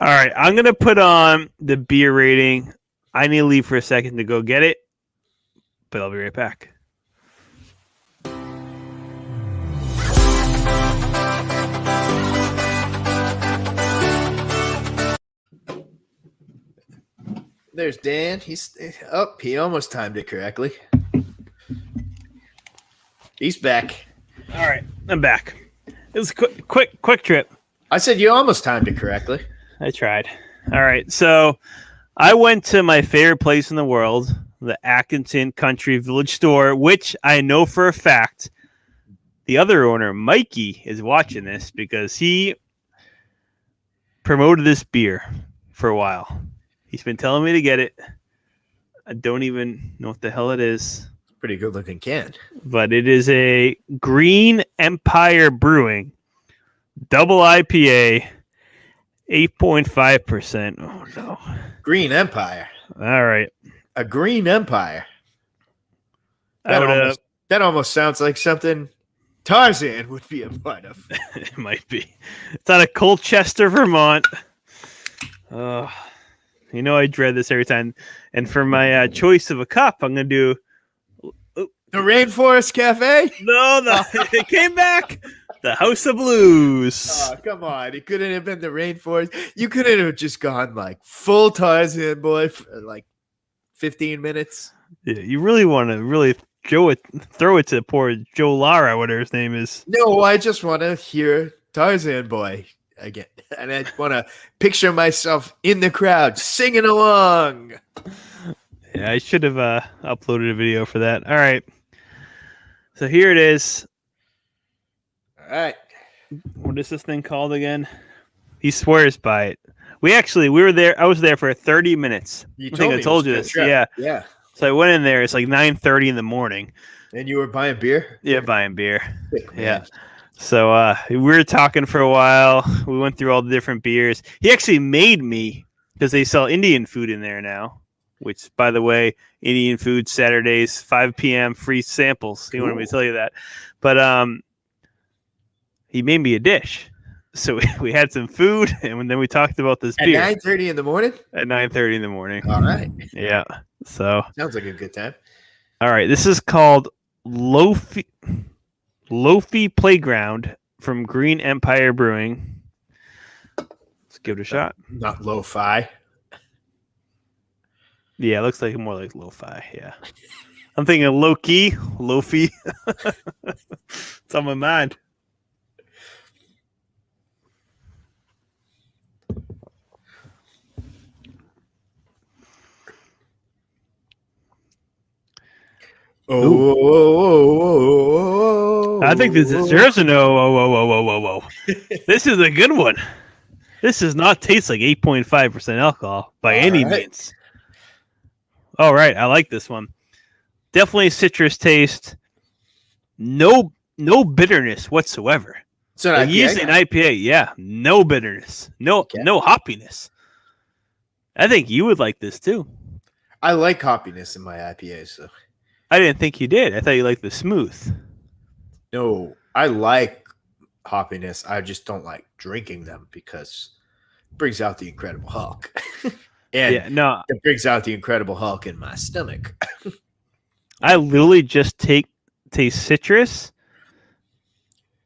All right, I'm going to put on the beer rating. I need to leave for a second to go get it, but I'll be right back. There's Dan. He almost timed it correctly. He's back. All right, I'm back. It was a quick trip. I said you almost timed it correctly. I tried. All right, so I went to my favorite place in the world, the Atkinson Country Village store, which I know for a fact the other owner, Mikey, is watching this because he promoted this beer for a while. He's been telling me to get it. I don't even know what the hell it is. Pretty good looking can. But it is a Green Empire Brewing double IPA, 8.5%. Oh, no. Green Empire. All right. A Green Empire. That almost sounds like something Tarzan would be a part of. It might be. It's out of Colchester, Vermont. You know I dread this every time. And for my choice of a cup, I'm going to do... The Rainforest Cafe? No, it came back. The House of Blues. Oh, come on. It couldn't have been the Rainforest. You couldn't have just gone like full Tarzan Boy for like 15 minutes. Yeah, you really want to throw it to poor Joe Lara, whatever his name is. No, I just want to hear Tarzan Boy again. And I want to picture myself in the crowd singing along. Yeah, I should have uploaded a video for that. All right. So here it is. All right. What is this thing called again? He swears by it. We were there. I was there for 30 minutes. I think I told you this. Yeah. Yeah. So I went in there. It's like 9:30 in the morning. And you were buying beer? Yeah, buying beer. Sick, yeah. So we were talking for a while. We went through all the different beers. He actually made me, because they sell Indian food in there now. Which, by the way, Indian food Saturdays, 5 p.m. free samples. He wanted me to tell you that. But he made me a dish. So we had some food, and then we talked about this beer. At 9:30 in the morning? At 9:30 in the morning. All right. Yeah. So sounds like a good time. All right. This is called Lofi Playground from Green Empire Brewing. Let's give it a shot. Not lo-fi. Yeah, it looks like more like lo-fi. Yeah. I'm thinking low-key, lo-fi. It's on my mind. Oh, I think this deserves a no. Whoa. This is a good one. This does not taste like 8.5% alcohol by any means. All right, I like this one. Definitely citrus taste. No bitterness whatsoever. So like usually an IPA, yeah, no bitterness, no hoppiness. I think you would like this too. I like hoppiness in my IPAs, so I didn't think you did. I thought you liked the smooth. No, I like hoppiness. I just don't like drinking them because it brings out the Incredible Hulk. And Yeah, no, it brings out the Incredible Hulk in my stomach. I literally just taste citrus,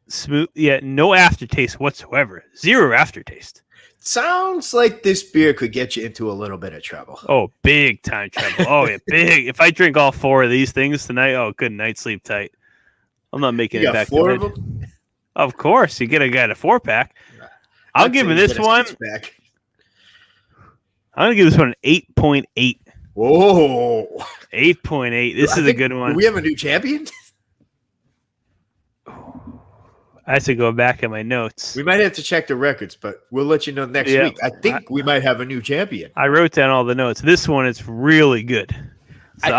smooth. Yeah, no aftertaste whatsoever. Zero aftertaste. Sounds like this beer could get you into a little bit of trouble. Oh, big time trouble. Oh, yeah, big. If I drink all 4 of these things tonight, oh, good night, sleep tight. I'm not making You it got back 4 to of bed. them? Of course, you get a guy a 4-pack. I'll I'd give say him you this get a one. 6-pack. I'm gonna give this one an 8.8. Whoa. 8.8. This I is a think- good Do one. we have a new champion? I have to go back at my notes. We might have to check the records, but we'll let you know next Yeah. week. I think we might have a new champion. I wrote down all the notes. This one is really good. So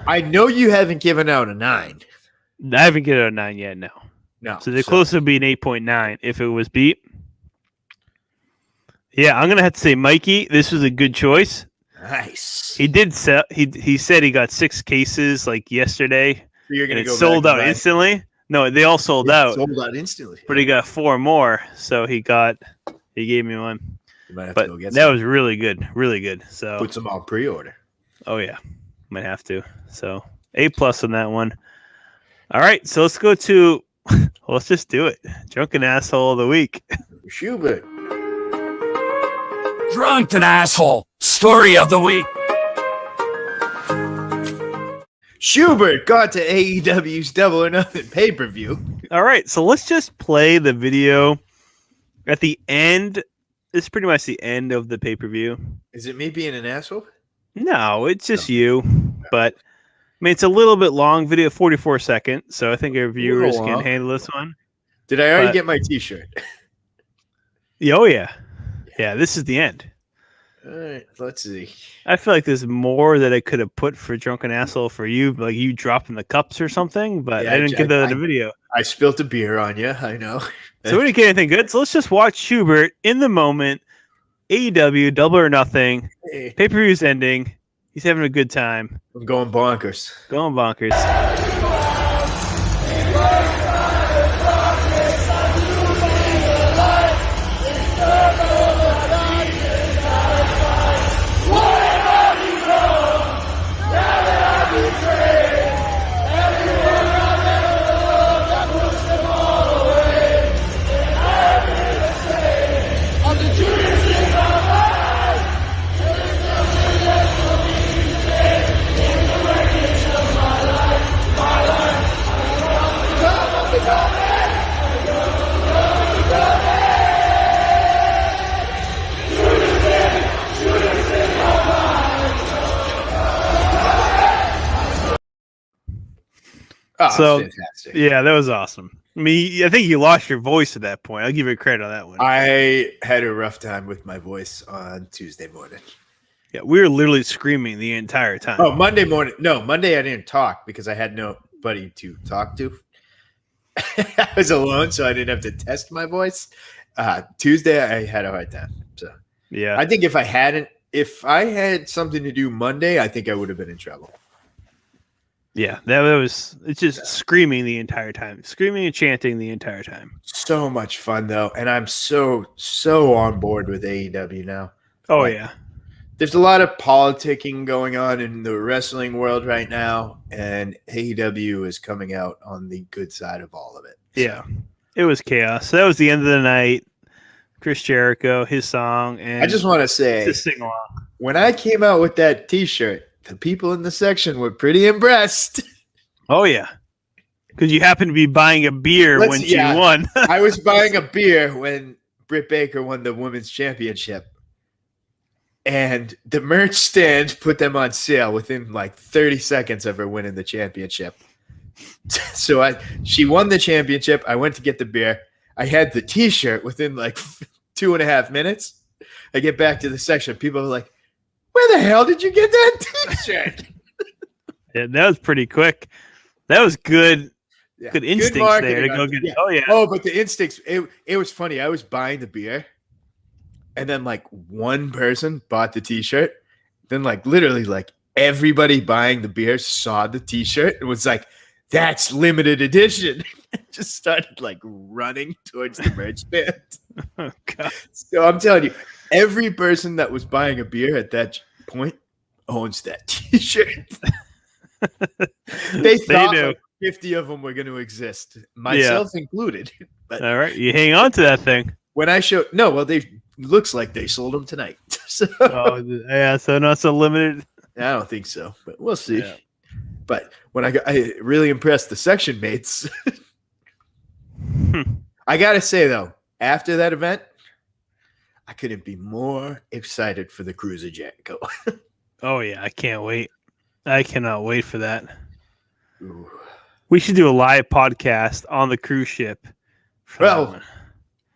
I know you haven't given out a 9. I haven't given it a 9 yet. No. No. So the closest would be an 8.9 if it was beat. Yeah, I'm gonna have to say, Mikey, this was a good choice. Nice. He did sell. He said he got 6 cases like yesterday, So you're and gonna it go sold back out and buy- instantly. No, they all sold It out, Sold out instantly. but he got 4 more. So he gave me one. You might have But to go get that some. was really good, really good. So Put some on pre-order. oh yeah, might have to. So A+ on that one. All right, so let's go to. Let's just do it. Drunken asshole of the week. Schubert. Drunken asshole. Story of the week. Schubert got to AEW's Double or Nothing pay-per-view. All right, so let's just play the video at the end. It's pretty much the end of the pay-per-view. Is it me being an asshole? No, it's just you. But I mean, it's a little bit long video, 44 seconds. So I think our viewers can long. handle this one. Did I already But- get my T-shirt? Oh yeah, yeah. This is the end. All right, let's see. I feel like there's more that I could have put for drunken asshole for you, like you dropping the cups or something. But Yeah, I didn't get that in the video. I spilt a beer on you. I know. So we didn't get anything good. So let's just watch Schubert in the moment. AEW Double or Nothing. Hey, Pay per view's ending. He's having a good time. I'm going bonkers. Going bonkers. Oh, So, fantastic. Yeah, that was awesome. I mean, I think you lost your voice at that point. I'll give you credit on that one. I had a rough time with my voice on Tuesday morning. Yeah, we were literally screaming the entire time. Oh, Monday morning. No, Monday I didn't talk because I had nobody to talk to. I was alone, so I didn't have to test my voice. Tuesday I had a hard time. So Yeah. I think if I had something to do Monday, I think I would have been in trouble. Yeah, that was it's just screaming the entire time, screaming and chanting the entire time. So much fun though, and I'm so on board with AEW now. Oh Like, yeah, there's a lot of politicking going on in the wrestling world right now, and AEW is coming out on the good side of all of it. yeah, it was chaos. So that was the end of the night. Chris Jericho, his song, and I just want to say, just sing along. when I came out with that T-shirt, the people in the section were pretty impressed. Oh yeah, because you happened to be buying a beer when she won. I was buying a beer when Britt Baker won the women's championship. And the merch stand put them on sale within like 30 seconds of her winning the championship. So she won the championship. I went to get the beer. I had the T-shirt within like 2.5 minutes. I get back to the section. People are like, "Where the hell did you get that T-shirt?" Yeah, that was pretty quick. That was good. Yeah, Good instincts marketing there to go on- get. yeah. Oh yeah. Oh, but the instincts, it was funny. I was buying the beer, and then like one person bought the T-shirt. Then like literally like everybody buying the beer saw the T-shirt and was like, "That's limited edition." Just started like running towards the merch stand. Oh, God. So I'm telling you, every person that was buying a beer at that point owns that T-shirt. They thought do. like 50 of them were going to exist, myself included. But All right, you hang on to that thing. when I showed, no, well, they looks like they sold them tonight. So Oh, yeah, so not so limited. I don't think so, but we'll see. Yeah. But when I really impressed the section mates. I gotta say though, after that event, I couldn't be more excited for the Cruiser Jericho. Oh, yeah, I can't wait. I cannot wait for that. Ooh. We should do a live podcast on the cruise ship. for that Well, one.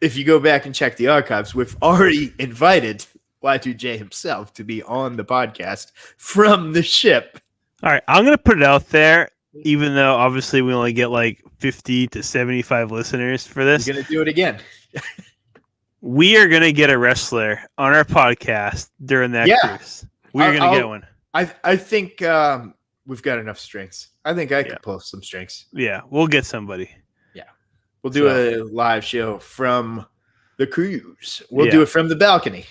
if you go back and check the archives, we've already invited Y2J himself to be on the podcast from the ship. All right, I'm going to put it out there, even though obviously we only get like 50 to 75 listeners for this. You're gonna do it again. We are going to get a wrestler on our podcast during that cruise. We're going to get one. I think we've got enough strengths. I think I could pull some strengths. Yeah, we'll get somebody. We'll do a live show from the cruise. We'll do it from the balcony.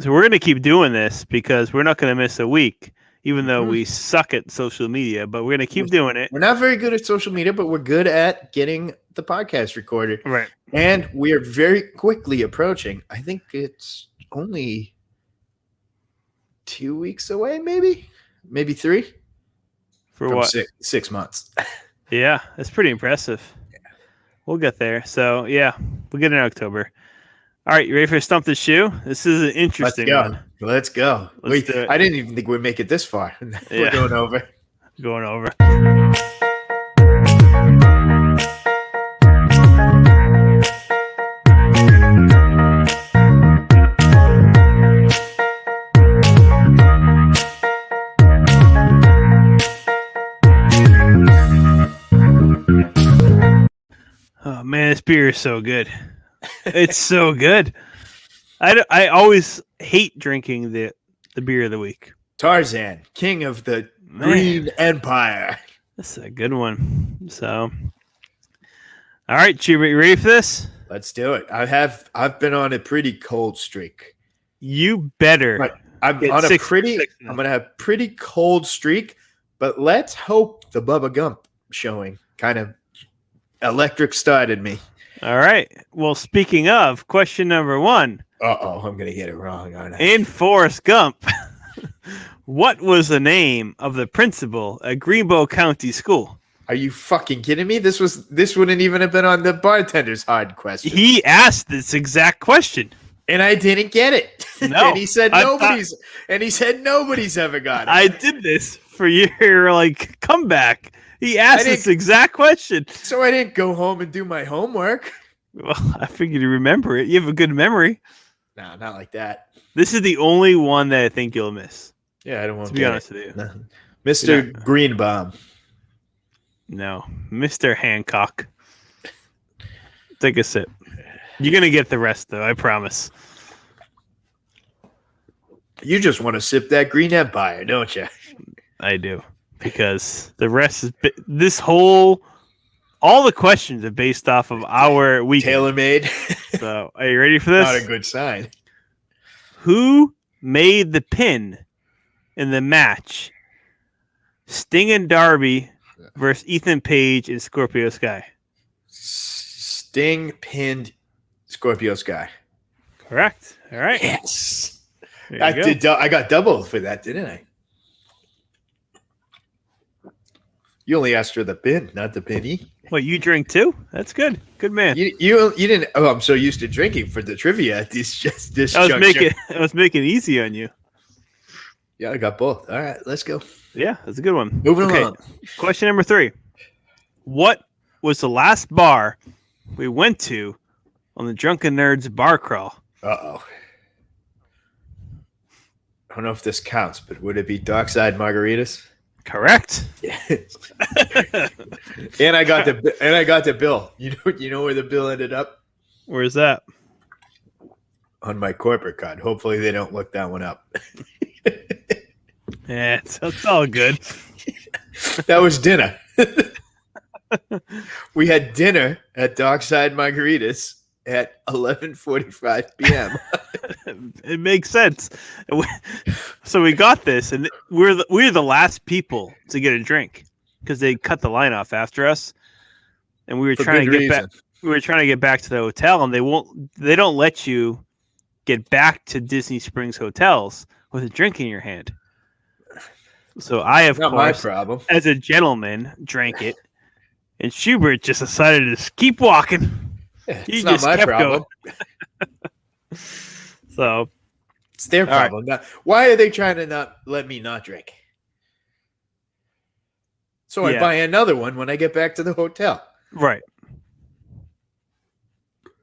So we're going to keep doing this because we're not going to miss a week, even though we suck at social media, but we're going to keep doing it. We're not very good at social media, but we're good at getting the podcast recorded. Right. And we are very quickly approaching. I think it's only 2 weeks away, maybe 3. For From what? 6 months. Yeah, that's pretty impressive. We'll get there. So, yeah, we'll get in October. All right, you ready for Stump the Shoe? This is an interesting one. Let's go. Let's do it. I didn't even think we'd make it this far. We're going over. Going over. Oh, man, this beer is so good. It's so good. I always hate drinking the beer of the week. Tarzan, king of the Green Empire. That's a good one. So, all right, Chuba, you ready for this? Let's do it. I've been on a pretty cold streak. You better. But I'm get on a 6 pretty. now. I'm gonna have pretty cold streak. But let's hope the Bubba Gump showing kind of electric started me. All right. Well, speaking of, question number 1. I'm gonna get it wrong, aren't I? In Forrest Gump, what was the name of the principal at Greenbow County School? Are you fucking kidding me? This wouldn't even have been on the bartender's hard question. He asked this exact question. And I didn't get it. No, and he said I nobody's ever got it. I did this for your comeback. He asked this exact question. So I didn't go home and do my homework. Well, I figured you remember it. You have a good memory. No, not like that. This is the only one that I think you'll miss. Yeah, I don't want To be honest with you. No. Mr. Greenbaum. No, Mr. Hancock. Take a sip. You're going to get the rest, though, I promise. You just want to sip that Green Empire, don't you? I do. Because the rest is all the questions are based off of our weekend. Tailor-made. So, are you ready for this? Not a good sign. Who made the pin in the match? Sting and Darby versus Ethan Page and Scorpio Sky. Sting pinned Scorpio Sky. Correct. All right. Yes. There I you go. I got double for that, didn't I? You only asked for the pin, not the penny. What, you drink too? That's good. Good man. You didn't. Oh, I'm so used to drinking for the trivia at this I was juncture. making it easy on you. Yeah, I got both. All right, let's go. Yeah, that's a good one. Moving along. Question number 3. What was the last bar we went to on the Drunken Nerds bar crawl? I don't know if this counts, but would it be Dockside Margaritas? Correct. Yes. and I got the bill. You know where the bill ended up? Where's that? On my corporate card. Hopefully they don't look that one up. Yeah, it's all good. That was dinner. We had dinner at Dockside Margaritas at 11:45 p.m. It makes sense. So we got this, and we're the last people to get a drink because they cut the line off after us, and we were For trying to good get back. reason. We were trying to get back to the hotel, and they don't let you get back to Disney Springs hotels with a drink in your hand. So I, of Not my course, problem. as a gentleman, drank it, and Schubert just decided to just keep walking. Yeah, He it's not just my kept problem. So It's their right. problem. Why are they trying to not let me not drink? So I Yeah. buy another one when I get back to the hotel. right,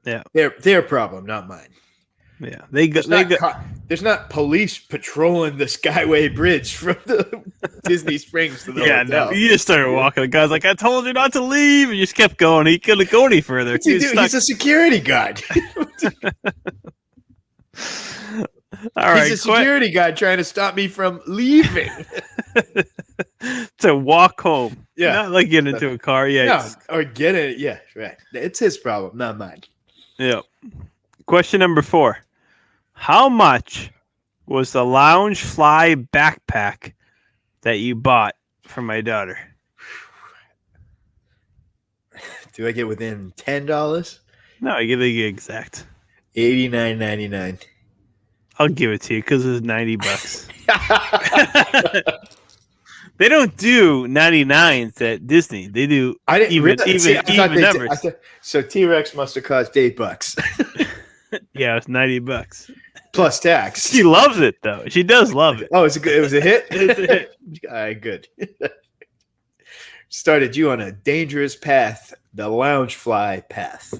Their problem, not mine. yeah, There's not police patrolling the Skyway Bridge from the Disney Springs to the Yeah, hotel. no, you just started walking. The guy's like, "I told you not to leave," and you just kept going. He couldn't go any further. What's he do? stuck. He's a security guard. All right, He's a security guard trying to stop me from leaving. to walk home. Yeah. Not like getting into a car. Yeah. No, or get it. Yeah, right. It's his problem, not mine. Yeah. Question number 4. How much was the Loungefly backpack that you bought for my daughter? Do I get within $10? No, I give you exact. $89.99. I'll give it to you because it's $90. They don't do 99s at Disney. They do I didn't even numbers. So T-Rex must have cost $8 Yeah, it's $90 plus tax. She loves it though. She does love it. Oh, it was a hit. It's a hit. All right, good. Started you on a dangerous path, the Loungefly path.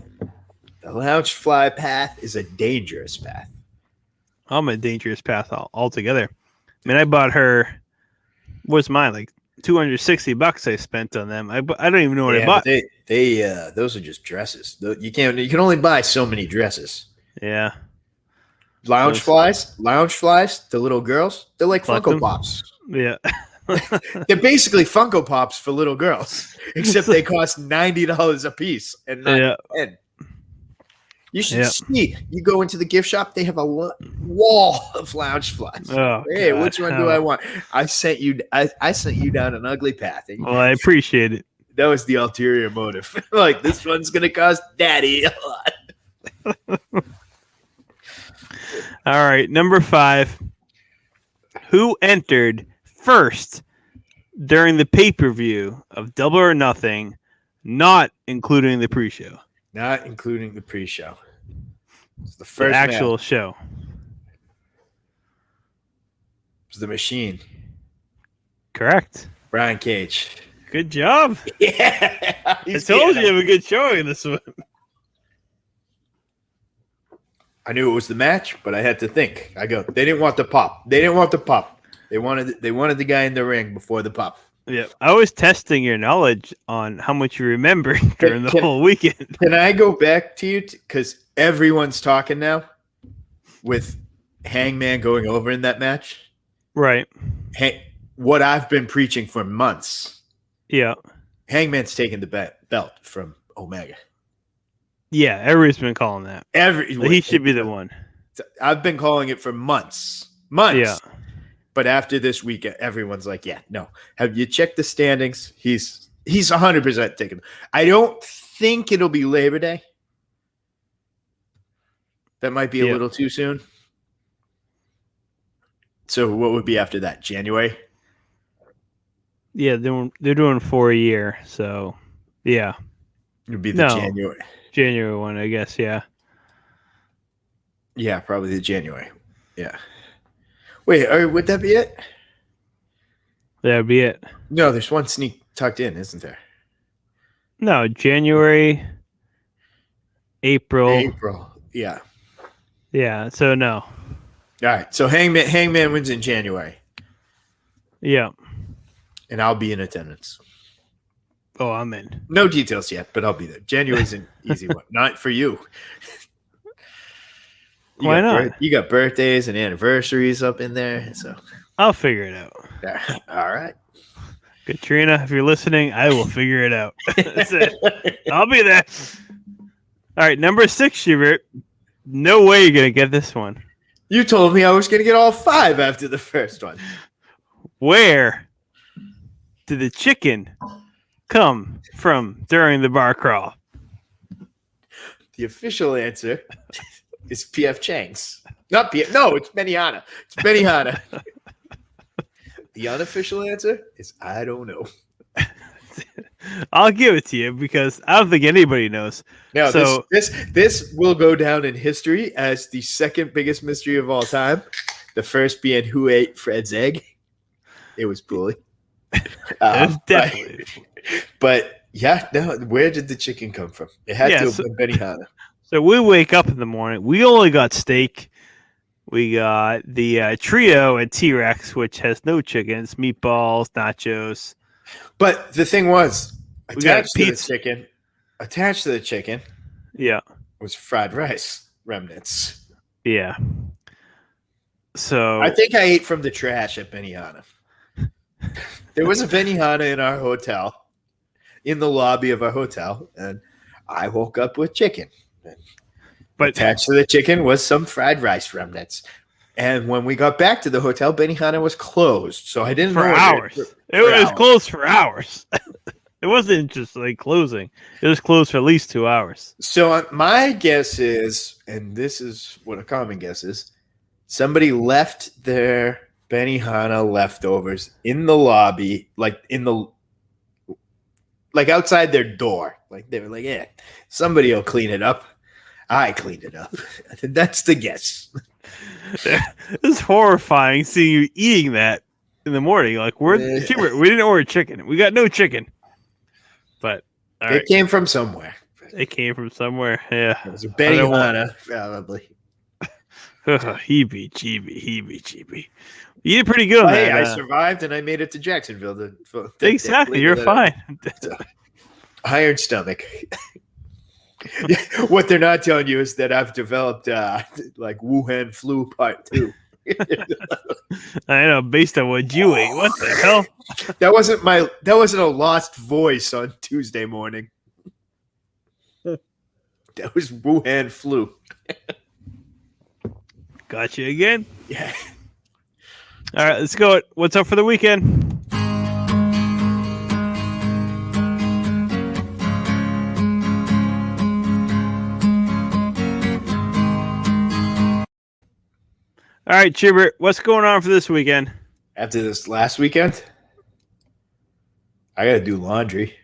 The Loungefly path is a dangerous path. I'm a dangerous path altogether. I mean, I bought her. What's mine? Like $260 I spent on them. I don't even know what I bought. But they those are just dresses. You can only buy so many dresses. Yeah. Loungeflies, the little girls, they're like Like Funko them? Pops. Yeah. They're basically Funko Pops for little girls, except they cost $90 a piece and not Yeah. 10. You should Yeah. see. You go into the gift shop; they have a wall of Loungeflies. Oh, Hey, God. which one do I want? I sent you down an ugly path. And Well, I appreciate it. that was the ulterior motive. Like, this one's gonna cost daddy a lot. All right, number 5. Who entered first during the pay-per-view of Double or Nothing, not including the pre-show? Not including the pre-show. It's the The first actual match. show. It was the Machine. Correct. Brian Cage. Good job. Yeah. I told you have a good showing in this one. I knew it was the match, but I had to think. They didn't want the pop. They wanted the guy in the ring before the pop. Yeah, I was testing your knowledge on how much you remember during the Can- whole weekend. Can I go back to you? Because everyone's talking now with Hangman going over in that match. Right. What I've been preaching for months. Yeah. Hangman's taking the belt from Omega. Yeah, everybody's been calling that. He should be the one. I've been calling it for months. Months. Yeah. But after this week, everyone's like, yeah, no. Have you checked the standings? He's 100% taking. I don't think it'll be Labor Day. That might be a little too soon. So what would be after that? January? Yeah, they're doing 4 a year, so yeah. It would be the No. January one, I guess, yeah. Yeah, probably the January. Yeah. Wait, would that be it? That'd be it. No, there's one sneak tucked in, isn't there? No, January, April. Yeah. Yeah, so no. All right. So Hangman wins in January, Yeah. and I'll be in attendance. Oh, I'm in. No details yet, but I'll be there. January's an easy one. Not for you. Why not? You got birthdays and anniversaries up in there, so I'll figure it out. All right. Katrina, if you're listening, I will figure it out. That's it. I'll be there. All right, number 6, Schubert. No way you're gonna get this one. You told me I was going to get all 5 after the first one. Where did the chicken come from during the bar crawl? The official answer is P.F. Chang's. Not P.F. No, it's Benihana. It's Benihana. The unofficial answer is I don't know. I'll give it to you because I don't think anybody knows. Now, So- this will go down in history as the second biggest mystery of all time. The first being who ate Fred's egg. It was Pooley. Definitely. But yeah, no. Where did the chicken come from? It had Yeah, to have so- been Benihana. So we wake up in the morning. We only got steak. We got the trio at T-Rex, which has no chickens, meatballs, nachos. But the thing was, We got attached to the pizza. chicken, attached to the chicken Yeah, was fried rice remnants. yeah. So I think I ate from the trash at Benihana. There was a Benihana in our hotel, in the lobby of our hotel, and I woke up with chicken. but Attached to the chicken was some fried rice remnants. And when we got back to the hotel, Benihana was closed. So I didn't for know hours. It was hours. closed for hours. It wasn't just like closing. It was closed for at least 2 hours. So my guess is, and this is what a common guess is, somebody left their Benihana leftovers in the lobby, like outside their door. Like they were like, yeah, somebody will clean it up. I cleaned it up. That's the guess. It's horrifying seeing you eating that in the morning. Like we didn't order chicken. We got no chicken. But all right, It came from somewhere. it came from somewhere. Yeah. It was a I don't want- Benihana, probably. Heebie jeebie. You did pretty good on Hey, that. I survived and I made it to Jacksonville. Exactly. You're fine. Iron stomach. Yeah, what they're not telling you is that I've developed like Wuhan flu part 2. I know, based on what you ate. What the hell? That wasn't a lost voice on Tuesday morning. That was Wuhan flu. Got you again. Yeah. All right, let's go. What's up for the weekend? All right, Chibert, what's going on for this weekend? After this last weekend, I got to do laundry.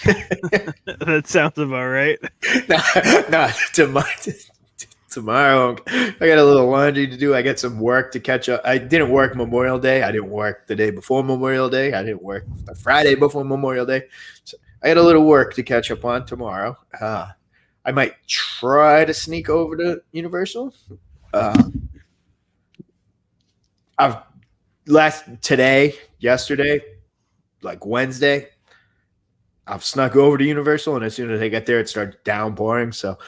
That sounds about right. No, tomorrow I got a little laundry to do. I got some work to catch up. I didn't work Memorial Day. I didn't work the day before Memorial Day. I didn't work the Friday before Memorial Day. So I got a little work to catch up on tomorrow. I might try to sneak over to Universal. Yesterday, like Wednesday, I've snuck over to Universal, and as soon as I get there, it starts downpouring. So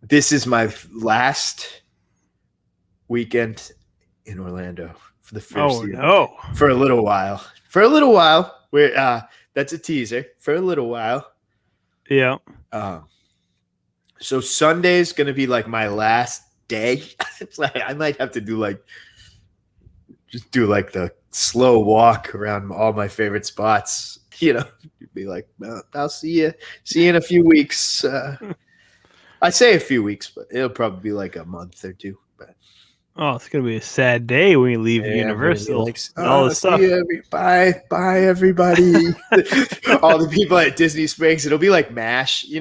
this is my last weekend in Orlando for the first year. No. For a little while. For a little while. That's a teaser. For a little while. Yeah. So Sunday's gonna be like my last day. It's like I might have to do the slow walk around all my favorite spots. Be like, well, I'll see you in a few weeks. I say a few weeks, but it'll probably be like a month or two. But Oh, it's gonna be a sad day when you leave Universal. All the stuff. Bye, everybody. All the people at Disney Springs. It'll be like MASH. Hey,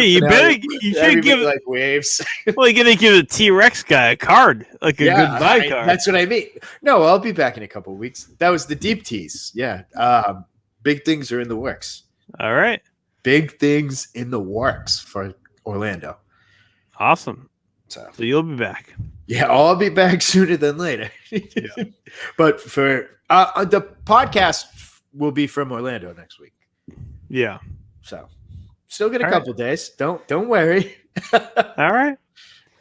you should give like waves. Well, you're gonna give the T-Rex guy a card, like a goodbye card. That's what I mean. No, I'll be back in a couple of weeks. That was the deep tease. Yeah, big things are in the works. All right, Big things in the works for Orlando. awesome. So So you'll be back. yeah, I'll be back sooner than later. But for the podcast will be from Orlando next week. Yeah. So still get a All couple days. Don't worry. All right.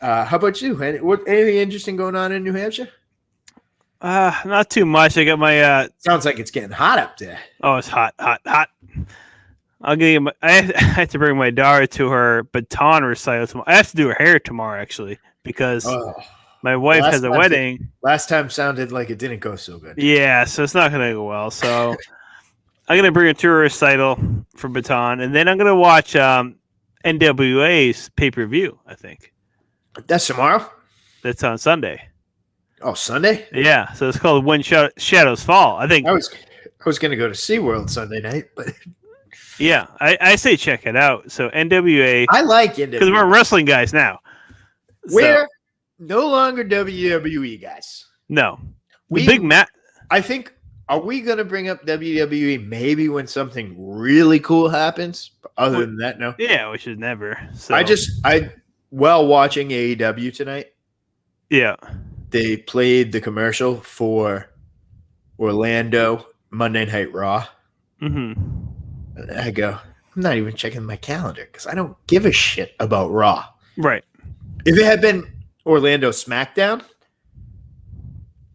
How about you? Anything interesting going on in New Hampshire? Not too much. I got my Sounds like it's getting hot up there. oh, it's hot. I'll give you I have to bring my daughter to her baton recital tomorrow. I have to do her hair tomorrow actually because my wife has a wedding. Last time sounded like it didn't go so good. Yeah, so it's not gonna go well. So I'm gonna bring her to her recital for baton, and then I'm gonna watch NWA's pay-per-view. I think That's tomorrow? that's on Sunday. Oh, Sunday? Yeah, so it's called When Shadows Fall. I think. I was going to go to SeaWorld Sunday night, but Yeah, I say check it out. So NWA, I like NWA. because we're wrestling guys now. We're no longer WWE guys. No, the big Matt. I think, are we going to bring up WWE maybe when something really cool happens? Other than that, no. Yeah, we should never. So While watching AEW tonight, yeah, they played the commercial for Orlando Monday Night Raw. mm-hmm. And I go, I'm not even checking my calendar because I don't give a shit about Raw. Right. If it had been Orlando SmackDown,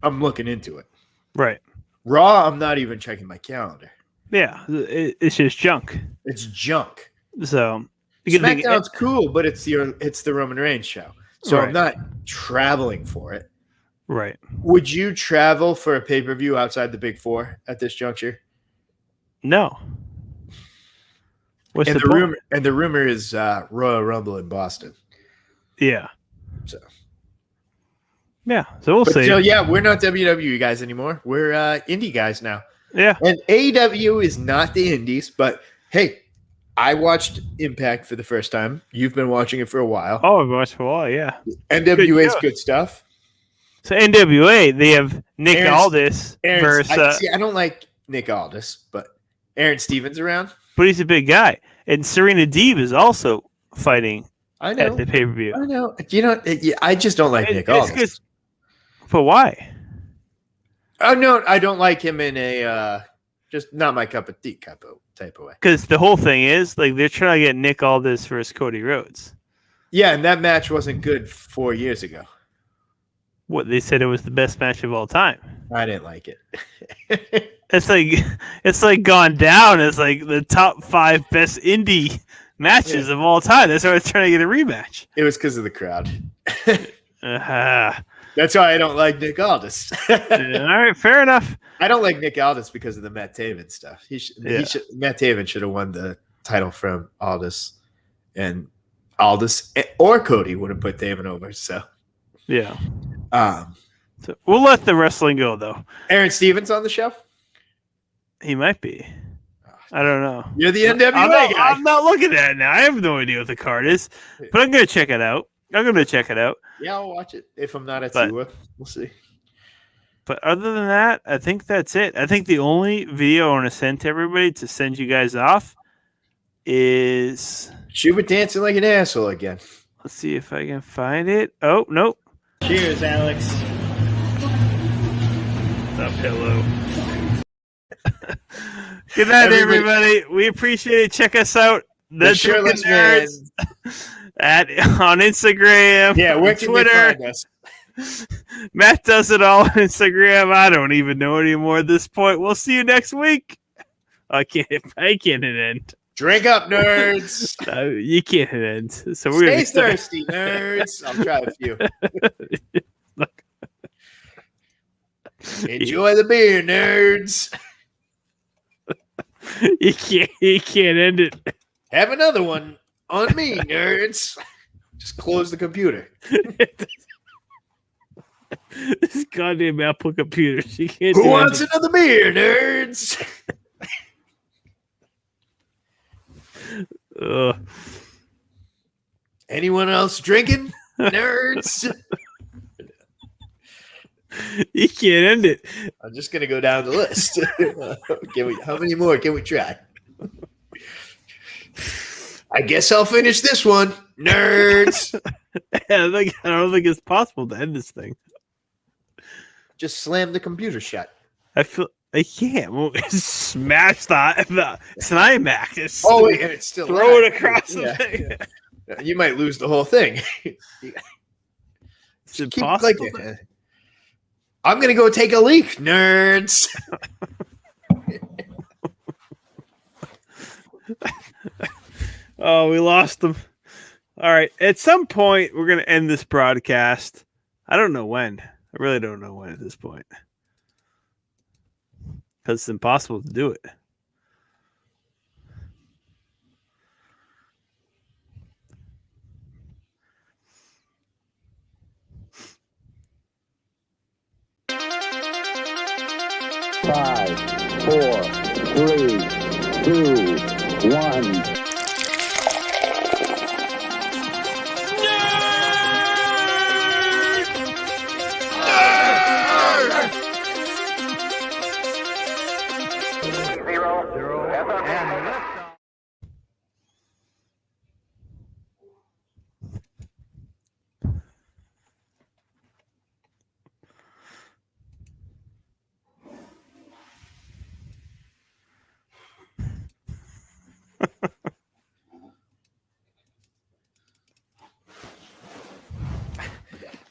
I'm looking into it. Right. Raw, I'm not even checking my calendar. Yeah, it's just junk. It's junk. So SmackDown's cool, but it's the Roman Reigns show. So Right. I'm not traveling for it. right. Would you travel for a pay-per-view outside the Big Four at this juncture? No. What's And the point? the rumor is Royal Rumble in Boston. Yeah. So So we'll But see. still, yeah, we're not WWE guys anymore. We're indie guys now. Yeah. And AEW is not the indies, but hey, I watched Impact for the first time. You've been watching it for a while. Oh, I've watched for a while. Yeah. NWA is show. good stuff. So NWA, they have Nick Aldis versus, I don't like Nick Aldis, but Aaron Stevens around. but he's a big guy, and Serena Deeb is also fighting I know. at the pay per view. I know. You know, I just don't like Nick Aldis. But why? Oh no, I don't like him in a just not my cup of tea type of way. Because the whole thing is like they're trying to get Nick Aldis versus Cody Rhodes. Yeah, and that match wasn't good 4 years ago. What they said it was the best match of all time. I didn't like it. It's like gone down as like the top 5 best indie matches of all time. That's why they're trying to get a rematch. It was because of the crowd. Uh, That's why I don't like Nick Aldis. all right, fair enough. I don't like Nick Aldis because of the Matt Taven stuff. Matt Taven should have won the title from Aldis, and Aldis or Cody would have put Taven over. So, Yeah. So we'll let the wrestling go though. Aaron Stevens on the show. He might be. I don't know. You're the NWA guy. I'm not looking at it now. I have no idea what the card is, but I'm gonna check it out. Yeah, I'll watch it if I'm not at But- SeaWorld. We'll see. But other than that, I think that's it. I think the only video I want to send to everybody to send you guys off is, She was dancing like an asshole again. let's see if I can find it. Oh, nope. Cheers, Alex. The pillow. Good night, everybody. We appreciate it. Check us out. The Shirtless Man. On Instagram. Yeah, where on can Twitter. they find us? Matt does it all on Instagram. I don't even know anymore at this point. We'll see you next week. I can't hit end. Drink up, nerds. You can't hit end. So we're Stay gonna start. thirsty, nerds. I'll try a few. Enjoy the beer, nerds. You can't end it. Have another one on me, nerds. Just close the computer. This goddamn Apple computer. She can't. Who do wants anything. another beer, nerds? Ugh. Anyone else drinking, nerds? You can't end it. I'm just gonna go down the list. How many more can we try? I guess I'll finish this one, nerds. I don't think it's possible to end this thing. Just slam the computer shut. I can't. Well, smash the it's an iMac. It's Oh wait, and it's still throw live. it across Yeah, the thing. yeah. You might lose the whole thing. It's Keep impossible. clicking. I'm gonna go take a leak, nerds. Oh, we lost them. All right. At some point, we're going to end this broadcast. I don't know when. I really don't know when at this point. Because it's impossible to do it. Five, 4, 3, 2, 1.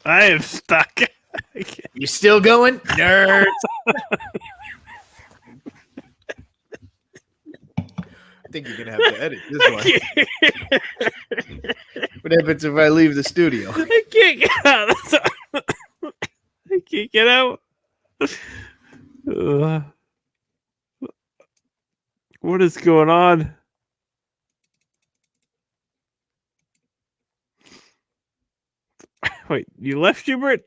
I am stuck. You still going, nerds? I think you're gonna have to edit this one. What happens if I leave the studio? I can't get out. I can't get out. What is going on? Wait, you left, Hubert?